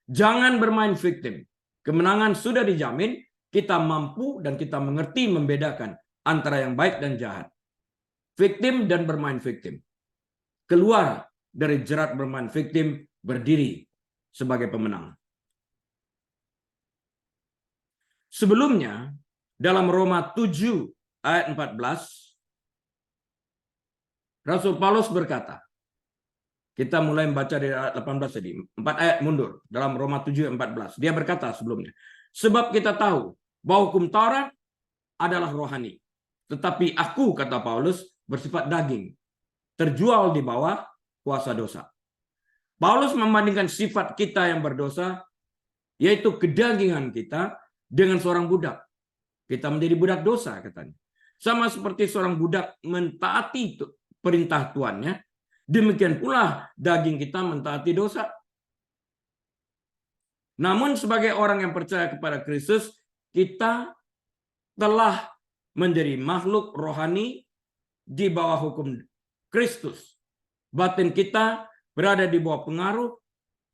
Jangan bermain victim. Kemenangan sudah dijamin, kita mampu dan kita mengerti membedakan antara yang baik dan jahat. Victim dan bermain victim. Keluar dari jerat bermain victim berdiri sebagai pemenang. Sebelumnya, dalam Roma 7 ayat 14, Rasul Paulus berkata, kita mulai membaca dari ayat 18 tadi, 4 ayat mundur, dalam Roma 7 ayat 14. Dia berkata sebelumnya, sebab kita tahu bahwa hukum Taurat adalah rohani, tetapi aku, kata Paulus, bersifat daging, terjual di bawah kuasa dosa. Paulus membandingkan sifat kita yang berdosa, yaitu kedagingan kita, dengan seorang budak. Kita menjadi budak dosa, katanya. Sama seperti seorang budak mentaati perintah tuannya, demikian pula daging kita mentaati dosa. Namun sebagai orang yang percaya kepada Kristus, kita telah menjadi makhluk rohani di bawah hukum Kristus. Batin kita berada di bawah pengaruh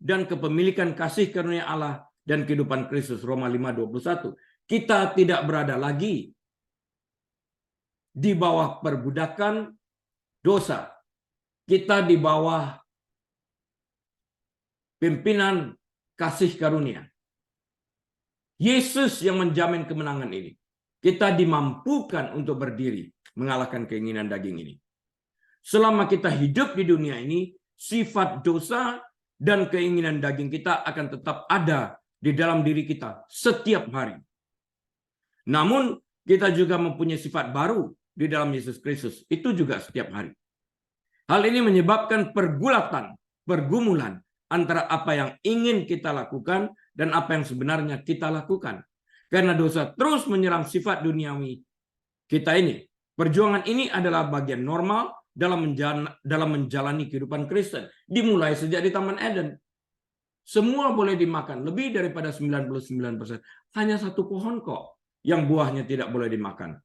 dan kepemilikan kasih karunia Allah dan kehidupan Kristus. Roma 5:21. Kita tidak berada lagi di bawah perbudakan dosa. Kita di bawah pimpinan kasih karunia. Yesus yang menjamin kemenangan ini. Kita dimampukan untuk berdiri mengalahkan keinginan daging ini. Selama kita hidup di dunia ini, sifat dosa dan keinginan daging kita akan tetap ada di dalam diri kita setiap hari. Namun kita juga mempunyai sifat baru di dalam Yesus Kristus. Itu juga setiap hari. Hal ini menyebabkan pergumulan antara apa yang ingin kita lakukan dan apa yang sebenarnya kita lakukan. Karena dosa terus menyerang sifat duniawi kita ini. Perjuangan ini adalah bagian normal dalam menjalani kehidupan Kristen. Dimulai sejak di Taman Eden. Semua boleh dimakan, lebih daripada 99%. Hanya satu pohon kok yang buahnya tidak boleh dimakan.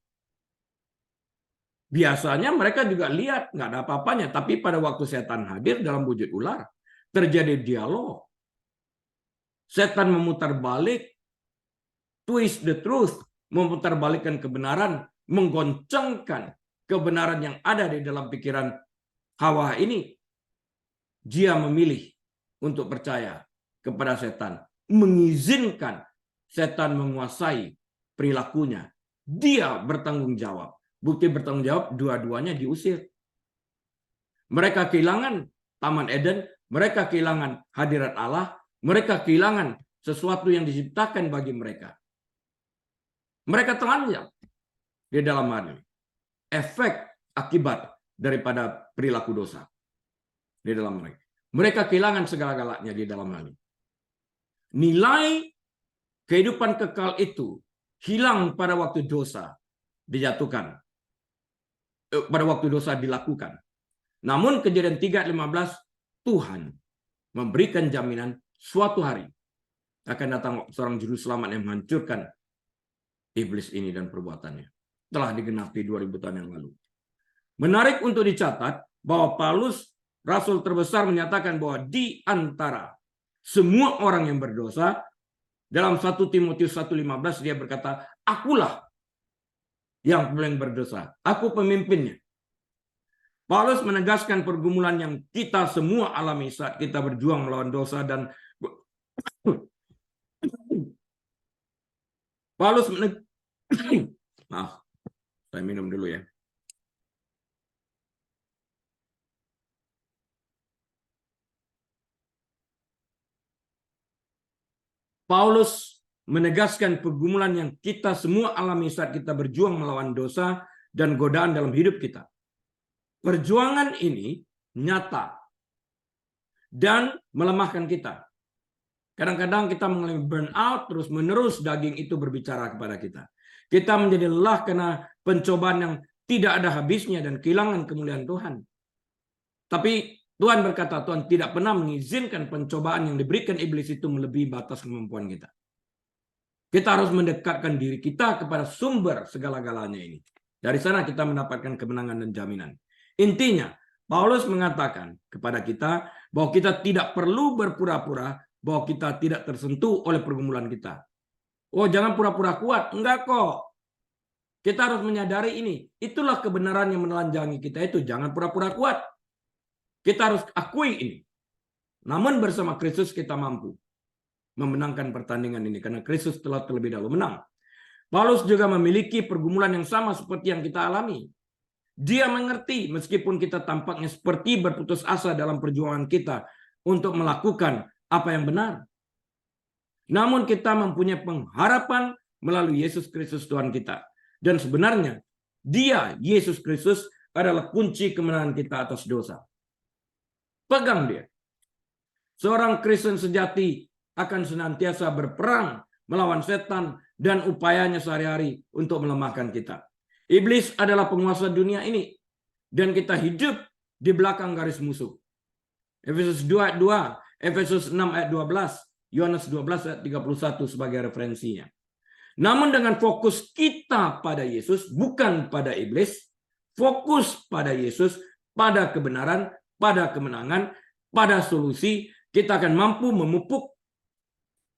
Biasanya mereka juga lihat, nggak ada apa-apanya. Tapi pada waktu setan hadir dalam wujud ular, terjadi dialog. Setan memutar balik, twist the truth, memutarbalikkan kebenaran, menggoncangkan kebenaran yang ada di dalam pikiran Hawa ini. Dia memilih untuk percaya kepada setan, mengizinkan setan menguasai perilakunya. Dia bertanggung jawab. Bukti bertanggung jawab, dua-duanya diusir. Mereka kehilangan Taman Eden, mereka kehilangan hadirat Allah, mereka kehilangan sesuatu yang diciptakan bagi mereka. Mereka telanjang di dalam hal ini. Efek akibat daripada perilaku dosa di dalam mereka. Mereka kehilangan segala-galanya di dalam hal ini. Nilai kehidupan kekal itu hilang pada waktu dosa dijatuhkan. Pada waktu dosa dilakukan. Namun Kejadian 3:15, Tuhan memberikan jaminan suatu hari akan datang seorang juru selamat yang menghancurkan iblis ini dan perbuatannya. Telah digenapi 2000 tahun yang lalu. Menarik untuk dicatat bahwa Paulus, rasul terbesar, menyatakan bahwa di antara semua orang yang berdosa, dalam 1 Timotius 1:15 dia berkata, akulah yang paling berdosa. Aku pemimpinnya. Paulus menegaskan pergumulan yang kita semua alami saat kita berjuang melawan dosa dan Paulus maaf, saya minum dulu ya. Paulus menegaskan pergumulan yang kita semua alami saat kita berjuang melawan dosa dan godaan dalam hidup kita. Perjuangan ini nyata dan melemahkan kita. Kadang-kadang kita mengalami burnout, terus-menerus daging itu berbicara kepada kita. Kita menjadi lelah karena pencobaan yang tidak ada habisnya dan kehilangan kemuliaan Tuhan. Tapi Tuhan berkata, Tuhan tidak pernah mengizinkan pencobaan yang diberikan iblis itu melebihi batas kemampuan kita. Kita harus mendekatkan diri kita kepada sumber segala-galanya ini. Dari sana kita mendapatkan kemenangan dan jaminan. Intinya, Paulus mengatakan kepada kita bahwa kita tidak perlu berpura-pura bahwa kita tidak tersentuh oleh pergumulan kita. Oh, jangan pura-pura kuat. Enggak kok. Kita harus menyadari ini. Itulah kebenaran yang menelanjangi kita itu. Jangan pura-pura kuat. Kita harus akui ini. Namun bersama Kristus kita mampu memenangkan pertandingan ini karena Kristus telah terlebih dahulu menang. Paulus juga memiliki pergumulan yang sama seperti yang kita alami. Dia mengerti meskipun kita tampaknya seperti berputus asa dalam perjuangan kita untuk melakukan apa yang benar. Namun kita mempunyai pengharapan melalui Yesus Kristus Tuhan kita. Dan sebenarnya Dia, Yesus Kristus, adalah kunci kemenangan kita atas dosa. Pegang dia. Seorang Kristen sejati akan senantiasa berperang melawan setan dan upayanya sehari-hari untuk melemahkan kita. Iblis adalah penguasa dunia ini dan kita hidup di belakang garis musuh. Efesus 2 ayat 2, Efesus 6 ayat 12, Yohanes 12 ayat 31 sebagai referensinya. Namun dengan fokus kita pada Yesus, bukan pada iblis, fokus pada Yesus, pada kebenaran, pada kemenangan, pada solusi, kita akan mampu memupuk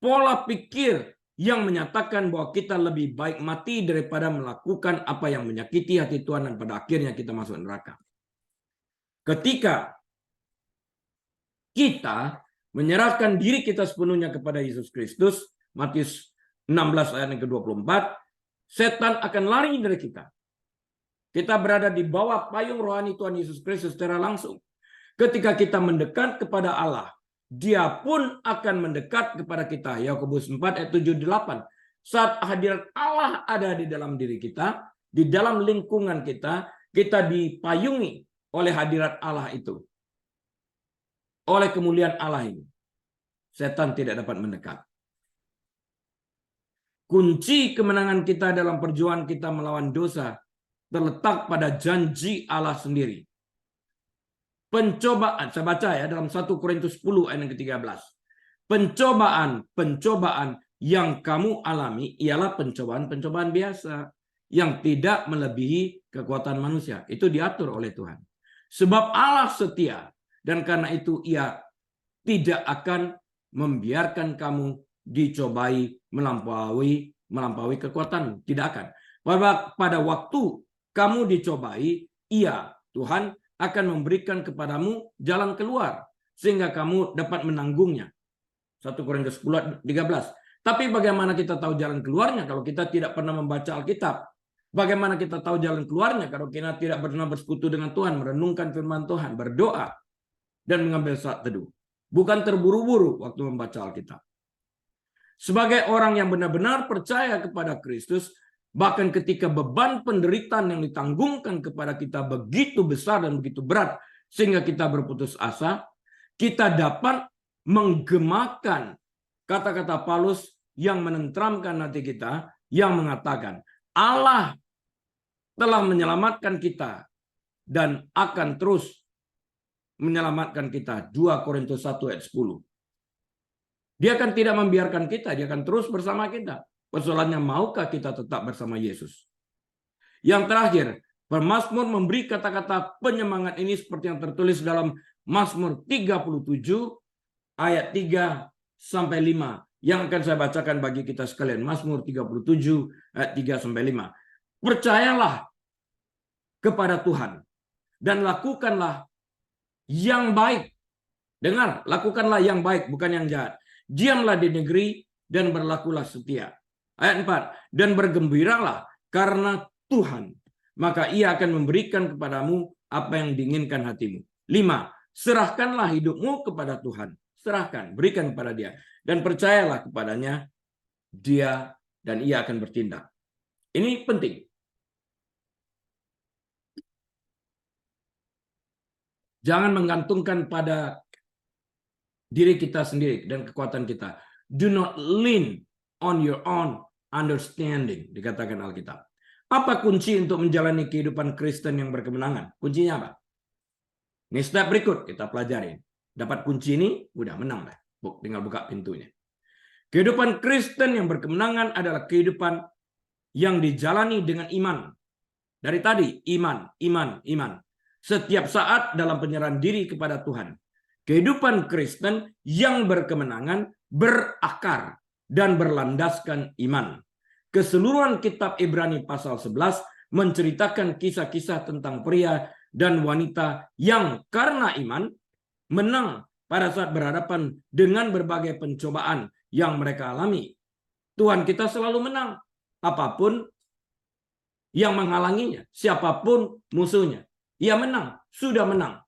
pola pikir yang menyatakan bahwa kita lebih baik mati daripada melakukan apa yang menyakiti hati Tuhan dan pada akhirnya kita masuk neraka. Ketika kita menyerahkan diri kita sepenuhnya kepada Yesus Kristus, Matius 16 ayat yang ke-24, setan akan lari dari kita. Kita berada di bawah payung rohani Tuhan Yesus Kristus secara langsung. Ketika kita mendekat kepada Allah, Dia pun akan mendekat kepada kita. Yakobus 4 ayat 7-8. Saat hadirat Allah ada di dalam diri kita, di dalam lingkungan kita, kita dipayungi oleh hadirat Allah itu. Oleh kemuliaan Allah ini. Setan tidak dapat mendekat. Kunci kemenangan kita dalam perjuangan kita melawan dosa terletak pada janji Allah sendiri. Pencobaan, saya baca ya dalam 1 Korintus 10 ayat yang ke-13. Pencobaan yang kamu alami ialah pencobaan biasa yang tidak melebihi kekuatan manusia. Itu diatur oleh Tuhan. Sebab Allah setia dan karena itu Ia tidak akan membiarkan kamu dicobai melampaui kekuatan. Tidak akan. Pada waktu kamu dicobai, Ia, Tuhan, akan memberikan kepadamu jalan keluar sehingga kamu dapat menanggungnya. 1 Korintus 10 13. Tapi bagaimana kita tahu jalan keluarnya kalau kita tidak pernah membaca Alkitab? Bagaimana kita tahu jalan keluarnya kalau kita tidak pernah bersekutu dengan Tuhan, merenungkan firman Tuhan, berdoa dan mengambil saat teduh? Bukan terburu-buru waktu membaca Alkitab. Sebagai orang yang benar-benar percaya kepada Kristus, bahkan ketika beban penderitaan yang ditanggungkan kepada kita begitu besar dan begitu berat, sehingga kita berputus asa, kita dapat menggemakan kata-kata Paulus yang menenteramkan hati kita, yang mengatakan, Allah telah menyelamatkan kita dan akan terus menyelamatkan kita. 2 Korintus 1 ayat 10. Dia akan tidak membiarkan kita, dia akan terus bersama kita. Persoalannya, maukah kita tetap bersama Yesus? Yang terakhir, pemazmur memberi kata-kata penyemangat ini seperti yang tertulis dalam Mazmur 37 ayat 3-5 yang akan saya bacakan bagi kita sekalian. Mazmur 37 ayat 3-5. Percayalah kepada Tuhan dan lakukanlah yang baik. Dengar, lakukanlah yang baik, bukan yang jahat. Diamlah di negeri dan berlakulah setia. Ayat 4, dan bergembiralah karena Tuhan, maka Ia akan memberikan kepadamu apa yang diinginkan hatimu. 5, serahkanlah hidupmu kepada Tuhan. Serahkan, berikan kepada Dia. Dan percayalah kepadanya, Dia dan Ia akan bertindak. Ini penting. Jangan menggantungkan pada diri kita sendiri dan kekuatan kita. Do not lean on your own understanding, dikatakan Alkitab. Apa kunci untuk menjalani kehidupan Kristen yang berkemenangan? Kuncinya apa? Ini step berikut kita pelajari. Dapat kunci ini, udah menang lah. Tinggal buka pintunya. Kehidupan Kristen yang berkemenangan adalah kehidupan yang dijalani dengan iman. Dari tadi, iman. Setiap saat dalam penyerahan diri kepada Tuhan. Kehidupan Kristen yang berkemenangan berakar dan berlandaskan iman. Keseluruhan kitab Ibrani pasal 11 menceritakan kisah-kisah tentang pria dan wanita yang karena iman menang pada saat berhadapan dengan berbagai pencobaan yang mereka alami. Tuhan kita selalu menang, apapun yang menghalanginya, siapapun musuhnya. Ia menang, sudah menang.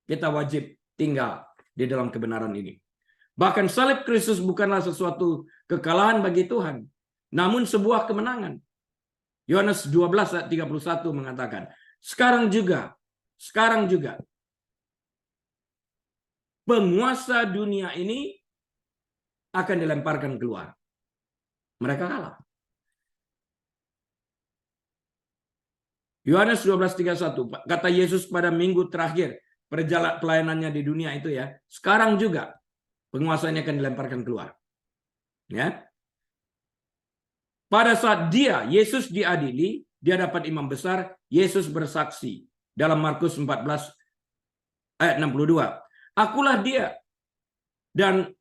Kita wajib tinggal di dalam kebenaran ini. Bahkan salib Kristus bukanlah sesuatu kekalahan bagi Tuhan, namun sebuah kemenangan. Yohanes 12 ayat 31 mengatakan, sekarang juga penguasa dunia ini akan dilemparkan keluar. Mereka kalah. Yohanes 12:31, kata Yesus pada minggu terakhir perjalanan pelayanannya di dunia itu ya, sekarang juga penguasanya akan dilemparkan keluar. Ya. Pada saat Yesus diadili di hadapan imam besar, Yesus bersaksi dalam Markus 14 ayat 62. Akulah dia dan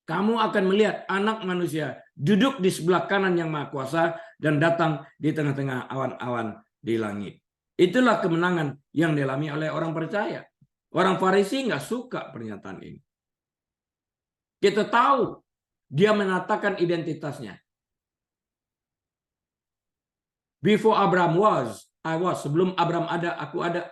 kamu akan melihat anak manusia duduk di sebelah kanan yang maha kuasa dan datang di tengah-tengah awan-awan di langit. Itulah kemenangan yang dialami oleh orang percaya. Orang Farisi nggak suka pernyataan ini. Kita tahu dia menatakan identitasnya. Before Abraham was, I was. Sebelum Abraham ada, aku ada.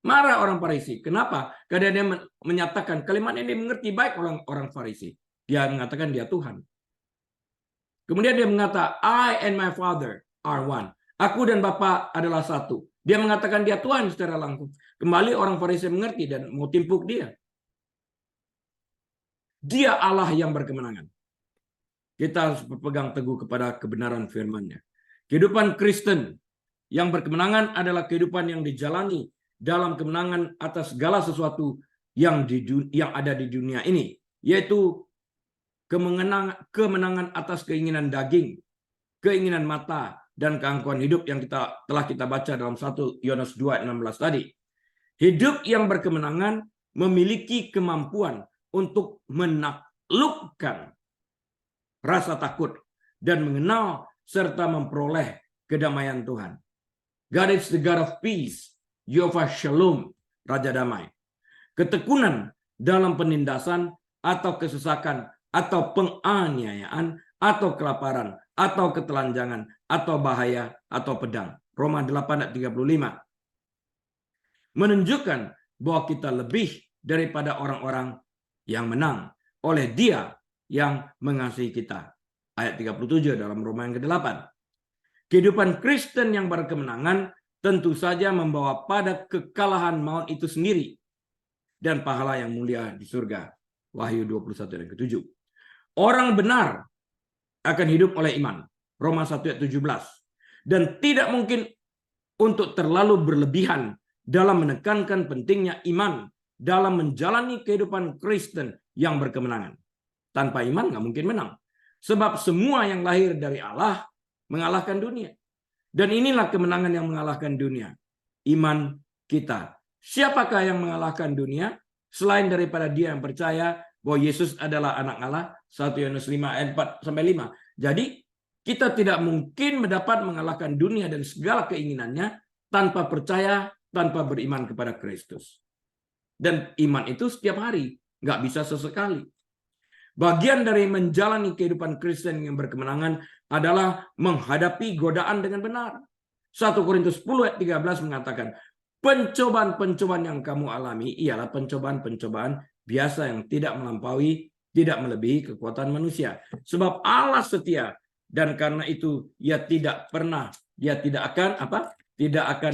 Marah orang Farisi. Kenapa? Karena dia menyatakan kalimat ini mengerti baik orang Farisi. Dia mengatakan dia Tuhan. Kemudian dia mengatakan, I and my Father are one. Aku dan Bapa adalah satu. Dia mengatakan dia Tuhan secara langsung. Kembali orang Farisi mengerti dan mau timpuk dia. Dia Allah yang berkemenangan. Kita harus berpegang teguh kepada kebenaran firman-Nya. Kehidupan Kristen yang berkemenangan adalah kehidupan yang dijalani dalam kemenangan atas segala sesuatu yang ada di dunia ini, yaitu kemenangan atas keinginan daging, keinginan mata, dan keangkuhan hidup yang telah kita baca dalam 1 Yohanes 2:16 tadi. Hidup yang berkemenangan memiliki kemampuan untuk menaklukkan rasa takut dan mengenal serta memperoleh kedamaian Tuhan. God is the God of peace, Yehovah Shalom, Raja Damai. Ketekunan dalam penindasan atau kesesakan atau penganiayaan atau kelaparan atau ketelanjangan atau bahaya atau pedang. Roma 8 ayat 35. Menunjukkan bahwa kita lebih daripada orang-orang yang menang oleh Dia yang mengasihi kita. Ayat 37 dalam Roma yang ke-8. Kehidupan Kristen yang berkemenangan tentu saja membawa pada kekalahan maut itu sendiri dan pahala yang mulia di surga. Wahyu 21 dan ke-7. Orang benar akan hidup oleh iman. Roma 1 ayat 17. Dan tidak mungkin untuk terlalu berlebihan dalam menekankan pentingnya iman dalam menjalani kehidupan Kristen yang berkemenangan. Tanpa iman nggak mungkin menang. Sebab semua yang lahir dari Allah mengalahkan dunia. Dan inilah kemenangan yang mengalahkan dunia. Iman kita. Siapakah yang mengalahkan dunia? Selain daripada dia yang percaya bahwa Yesus adalah anak Allah. 1 Yohanes 5 ayat 4-5. Jadi kita tidak mungkin mendapat mengalahkan dunia dan segala keinginannya tanpa percaya, tanpa beriman kepada Kristus. Dan iman itu setiap hari. Nggak bisa sesekali. Bagian dari menjalani kehidupan Kristen yang berkemenangan adalah menghadapi godaan dengan benar. 1 Korintus 10 ayat 13 mengatakan, pencobaan-pencobaan yang kamu alami ialah pencobaan-pencobaan biasa yang tidak melampaui, tidak melebihi kekuatan manusia. Sebab Allah setia dan karena itu Dia tidak akan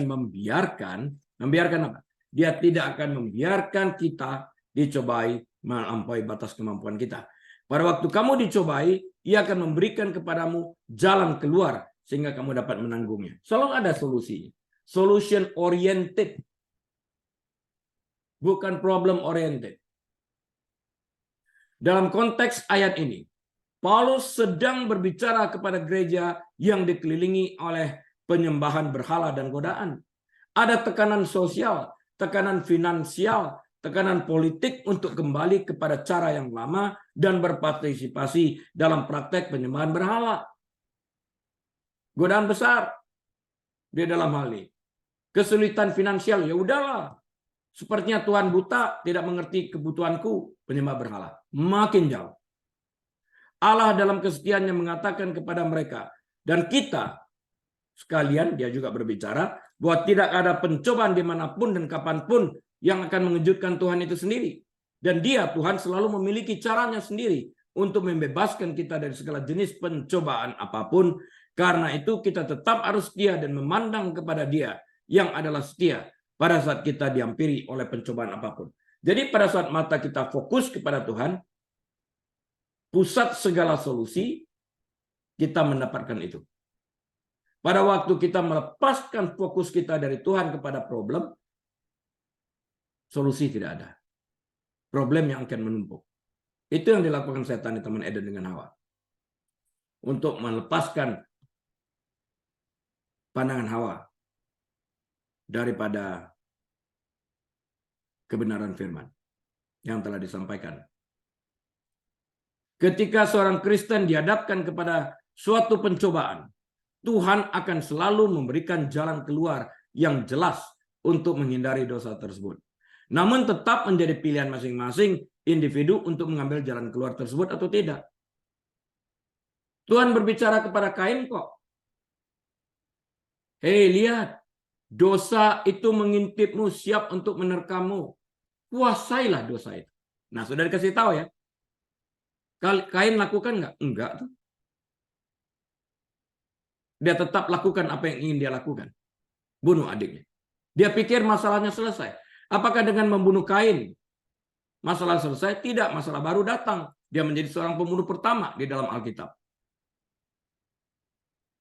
membiarkan apa? Dia tidak akan membiarkan kita dicobai melampaui batas kemampuan kita. Pada waktu kamu dicobai, Ia akan memberikan kepadamu jalan keluar sehingga kamu dapat menanggungnya. Selalu ada solusi. Solution oriented. Bukan problem oriented. Dalam konteks ayat ini, Paulus sedang berbicara kepada gereja yang dikelilingi oleh penyembahan berhala dan godaan. Ada tekanan sosial, tekanan finansial, tekanan politik untuk kembali kepada cara yang lama dan berpartisipasi dalam praktek penyembahan berhala. Godaan besar di dalam hal ini. Kesulitan finansial, ya udahlah. Sepertinya Tuhan buta, tidak mengerti kebutuhanku, penyembah berhala. Makin jauh. Allah dalam kesetiaannya mengatakan kepada mereka, dan kita sekalian, dia juga berbicara, bahwa tidak ada pencobaan dimanapun dan kapanpun yang akan mengejutkan Tuhan itu sendiri. Dan dia, Tuhan, selalu memiliki caranya sendiri untuk membebaskan kita dari segala jenis pencobaan apapun. Karena itu kita tetap harus setia dan memandang kepada dia yang adalah setia pada saat kita dihampiri oleh pencobaan apapun. Jadi pada saat mata kita fokus kepada Tuhan, pusat segala solusi, kita mendapatkan itu. Pada waktu kita melepaskan fokus kita dari Tuhan kepada problem, solusi tidak ada. Problem yang akan menumpuk. Itu yang dilakukan setan di Taman Eden dengan Hawa. Untuk melepaskan pandangan Hawa daripada kebenaran firman yang telah disampaikan. Ketika seorang Kristen dihadapkan kepada suatu pencobaan, Tuhan akan selalu memberikan jalan keluar yang jelas untuk menghindari dosa tersebut. Namun tetap menjadi pilihan masing-masing individu untuk mengambil jalan keluar tersebut atau tidak. Tuhan berbicara kepada Kain kok. Hei, lihat, dosa itu mengintipmu, siap untuk menerkammu. Kuasailah dosa itu. Nah, sudah dikasih tahu ya. Kain lakukan nggak? Enggak tuh. Dia tetap lakukan apa yang ingin dia lakukan. Bunuh adiknya. Dia pikir masalahnya selesai. Apakah dengan membunuh Kain masalah selesai? Tidak, masalah baru datang. Dia menjadi seorang pembunuh pertama di dalam Alkitab.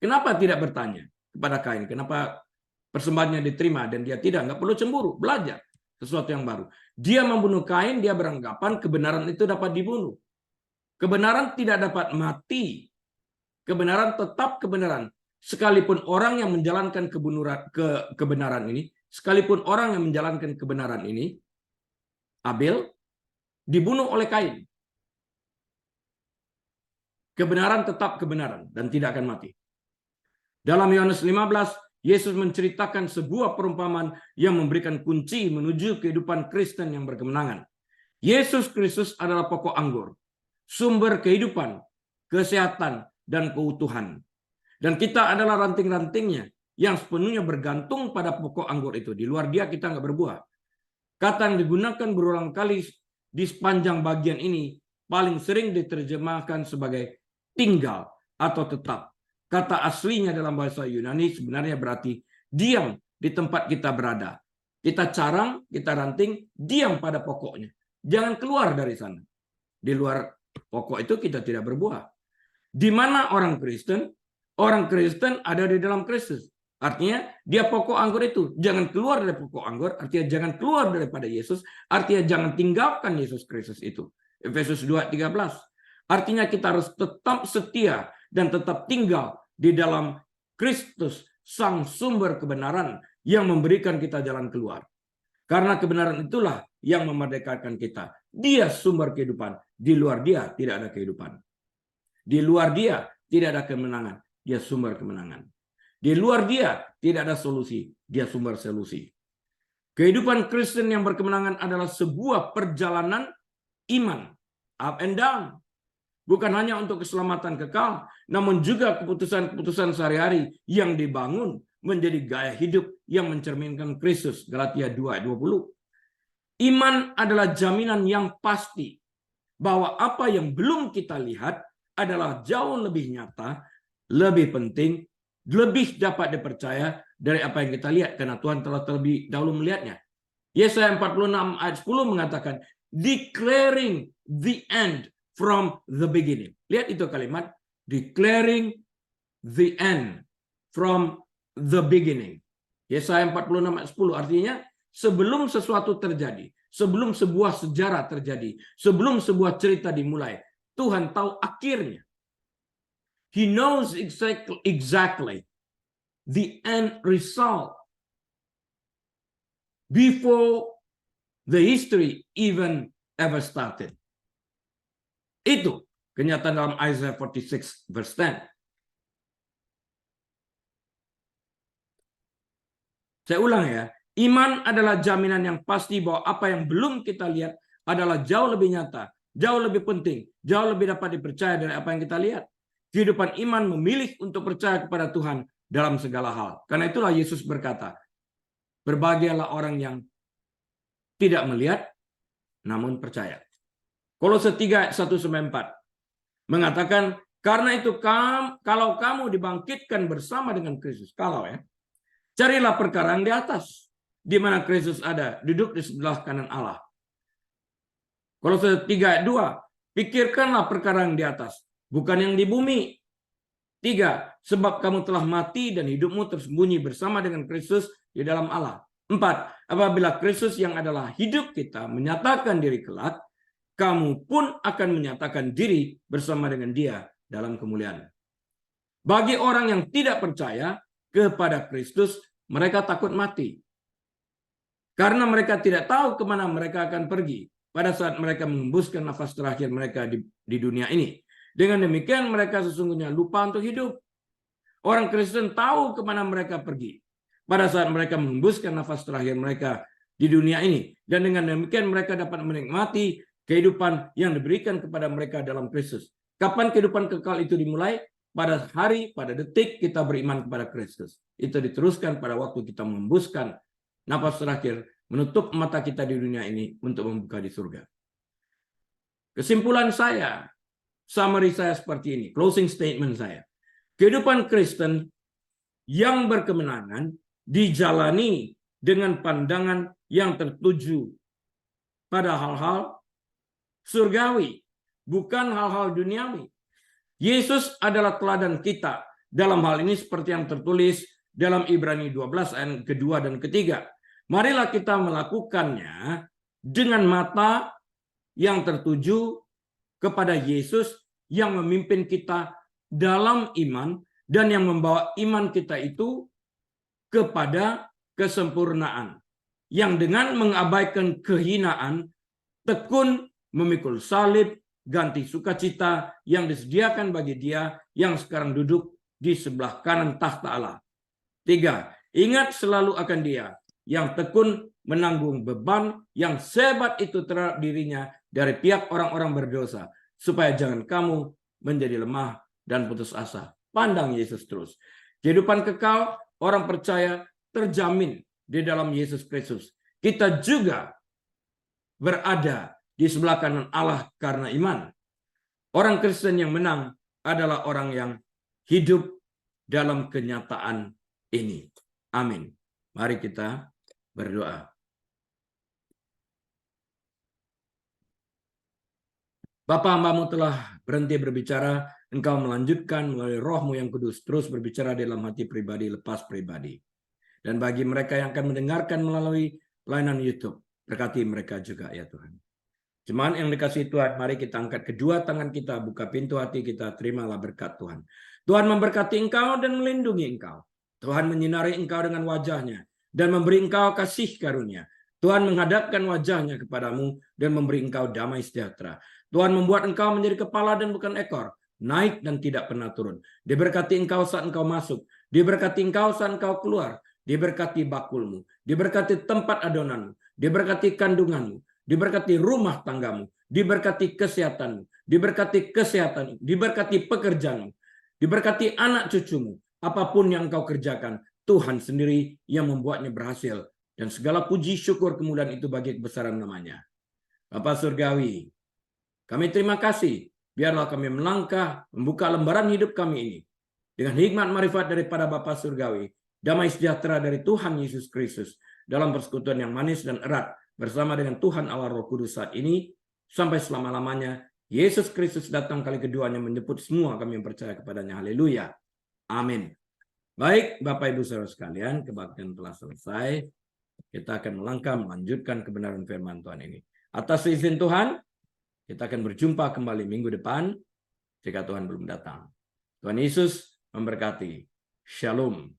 Kenapa tidak bertanya kepada Kain? Kenapa persembahannya diterima dan dia tidak? Nggak perlu cemburu, belajar sesuatu yang baru. Dia membunuh Kain, dia beranggapan kebenaran itu dapat dibunuh. Kebenaran tidak dapat mati. Kebenaran tetap kebenaran. Sekalipun orang yang menjalankan kebenaran ini, sekalipun orang yang menjalankan kebenaran ini, Abel, dibunuh oleh Kain. Kebenaran tetap kebenaran dan tidak akan mati. Dalam Yohanes 15, Yesus menceritakan sebuah perumpamaan yang memberikan kunci menuju kehidupan Kristen yang berkemenangan. Yesus Kristus adalah pokok anggur, sumber kehidupan, kesehatan, dan keutuhan. Dan kita adalah ranting-rantingnya yang sepenuhnya bergantung pada pokok anggur itu. Di luar dia kita nggak berbuah. Kata yang digunakan berulang kali di sepanjang bagian ini paling sering diterjemahkan sebagai tinggal atau tetap. Kata aslinya dalam bahasa Yunani sebenarnya berarti diam di tempat kita berada. Kita carang, kita ranting, diam pada pokoknya. Jangan keluar dari sana. Di luar pokok itu kita tidak berbuah. Di mana orang Kristen? Orang Kristen ada di dalam Kristus. Artinya dia pokok anggur itu. Jangan keluar dari pokok anggur. Artinya jangan keluar daripada Yesus. Artinya jangan tinggalkan Yesus Kristus itu. Efesus 2:13. Artinya kita harus tetap setia dan tetap tinggal di dalam Kristus, sang sumber kebenaran yang memberikan kita jalan keluar. Karena kebenaran itulah yang memerdekakan kita. Dia sumber kehidupan. Di luar dia tidak ada kehidupan. Di luar dia tidak ada kemenangan. Dia sumber kemenangan. Di luar dia tidak ada solusi. Dia sumber solusi. Kehidupan Kristen yang berkemenangan adalah sebuah perjalanan iman. Up and down. Bukan hanya untuk keselamatan kekal, namun juga keputusan-keputusan sehari-hari yang dibangun menjadi gaya hidup yang mencerminkan Kristus. Galatia 2:20. Iman adalah jaminan yang pasti bahwa apa yang belum kita lihat adalah jauh lebih nyata, lebih penting, lebih dapat dipercaya dari apa yang kita lihat karena Tuhan telah terlebih dahulu melihatnya. Yesaya 46 ayat 10 mengatakan declaring the end from the beginning. Lihat itu kalimat declaring the end from the beginning. Yesaya 46 ayat 10 artinya sebelum sesuatu terjadi, sebelum sebuah sejarah terjadi, sebelum sebuah cerita dimulai, Tuhan tahu akhirnya. He knows exactly the end result before the history even ever started. Itu kenyataan dalam Isaiah 46 verse 10. Saya ulang ya, iman adalah jaminan yang pasti bahwa apa yang belum kita lihat adalah jauh lebih nyata, jauh lebih penting, jauh lebih dapat dipercaya dari apa yang kita lihat. Kehidupan iman memilih untuk percaya kepada Tuhan dalam segala hal. Karena itulah Yesus berkata, berbahagialah orang yang tidak melihat namun percaya. Kolose 3, 1-4 mengatakan, karena itu kalau kamu dibangkitkan bersama dengan Kristus, carilah perkara yang di atas, di mana Kristus ada, duduk di sebelah kanan Allah. Kolose 3, 2, pikirkanlah perkara yang di atas, bukan yang di bumi. 3, sebab kamu telah mati dan hidupmu tersembunyi bersama dengan Kristus di dalam Allah. 4, apabila Kristus yang adalah hidup kita menyatakan diri kelak, kamu pun akan menyatakan diri bersama dengan Dia dalam kemuliaan. Bagi orang yang tidak percaya kepada Kristus, mereka takut mati. Karena mereka tidak tahu kemana mereka akan pergi pada saat mereka mengembuskan nafas terakhir mereka di dunia ini. Dengan demikian mereka sesungguhnya lupa untuk hidup. Orang Kristen tahu kemana mereka pergi pada saat mereka mengembuskan nafas terakhir mereka di dunia ini. Dan dengan demikian mereka dapat menikmati kehidupan yang diberikan kepada mereka dalam Kristus. Kapan kehidupan kekal itu dimulai? Pada hari, pada detik kita beriman kepada Kristus. Itu diteruskan pada waktu kita mengembuskan nafas terakhir, menutup mata kita di dunia ini untuk membuka di surga. Kesimpulan saya, summary saya seperti ini, closing statement saya. Kehidupan Kristen yang berkemenangan dijalani dengan pandangan yang tertuju pada hal-hal surgawi, bukan hal-hal duniawi. Yesus adalah teladan kita dalam hal ini seperti yang tertulis dalam Ibrani 12 ayat kedua dan ketiga. Marilah kita melakukannya dengan mata yang tertuju kepada Yesus yang memimpin kita dalam iman dan yang membawa iman kita itu kepada kesempurnaan. Yang dengan mengabaikan kehinaan, tekun memikul salib, ganti sukacita yang disediakan bagi Dia yang sekarang duduk di sebelah kanan tahta Allah. 3, ingat selalu akan Dia yang tekun menanggung beban yang sehebat itu terhadap dirinya dari pihak orang-orang berdosa, supaya jangan kamu menjadi lemah dan putus asa. Pandang Yesus terus. Kehidupan kekal orang percaya terjamin di dalam Yesus Kristus. Kita juga berada di sebelah kanan Allah karena iman. Orang Kristen yang menang adalah orang yang hidup dalam kenyataan ini. Amin. Mari kita berdoa. Bapa, hamba-Mu telah berhenti berbicara, Engkau melanjutkan melalui Roh-Mu yang kudus, terus berbicara dalam hati pribadi lepas pribadi. Dan bagi mereka yang akan mendengarkan melalui layanan YouTube, berkati mereka juga ya Tuhan. Jemaat yang dikasihi Tuhan, mari kita angkat kedua tangan kita, buka pintu hati kita, terimalah berkat Tuhan. Tuhan memberkati engkau dan melindungi engkau. Tuhan menyinari engkau dengan wajahnya dan memberi engkau kasih karunia. Tuhan menghadapkan wajahnya kepadamu dan memberi engkau damai sejahtera. Tuhan membuat engkau menjadi kepala dan bukan ekor, naik dan tidak pernah turun. Diberkati engkau saat engkau masuk, diberkati engkau saat engkau keluar, diberkati bakulmu, diberkati tempat adonanmu, diberkati kandunganmu, diberkati rumah tanggamu, diberkati kesehatanmu, diberkati pekerjaanmu, diberkati anak cucumu. Apapun yang engkau kerjakan, Tuhan sendiri yang membuatnya berhasil. Dan segala puji syukur kemuliaan itu bagi kebesaran namanya. Bapa Surgawi, kami terima kasih. Biarlah kami melangkah, membuka lembaran hidup kami ini. Dengan hikmat marifat daripada Bapa Surgawi, damai sejahtera dari Tuhan Yesus Kristus, dalam persekutuan yang manis dan erat, bersama dengan Tuhan Allah Roh Kudus saat ini, sampai selama-lamanya. Yesus Kristus datang kali keduanya menjemput semua kami yang percaya kepadanya. Haleluya. Amin. Baik, Bapak Ibu Saudara sekalian, kebaktian telah selesai. Kita akan melangkah melanjutkan kebenaran firman Tuhan ini. Atas izin Tuhan, kita akan berjumpa kembali minggu depan, jika Tuhan belum datang. Tuhan Yesus memberkati. Shalom.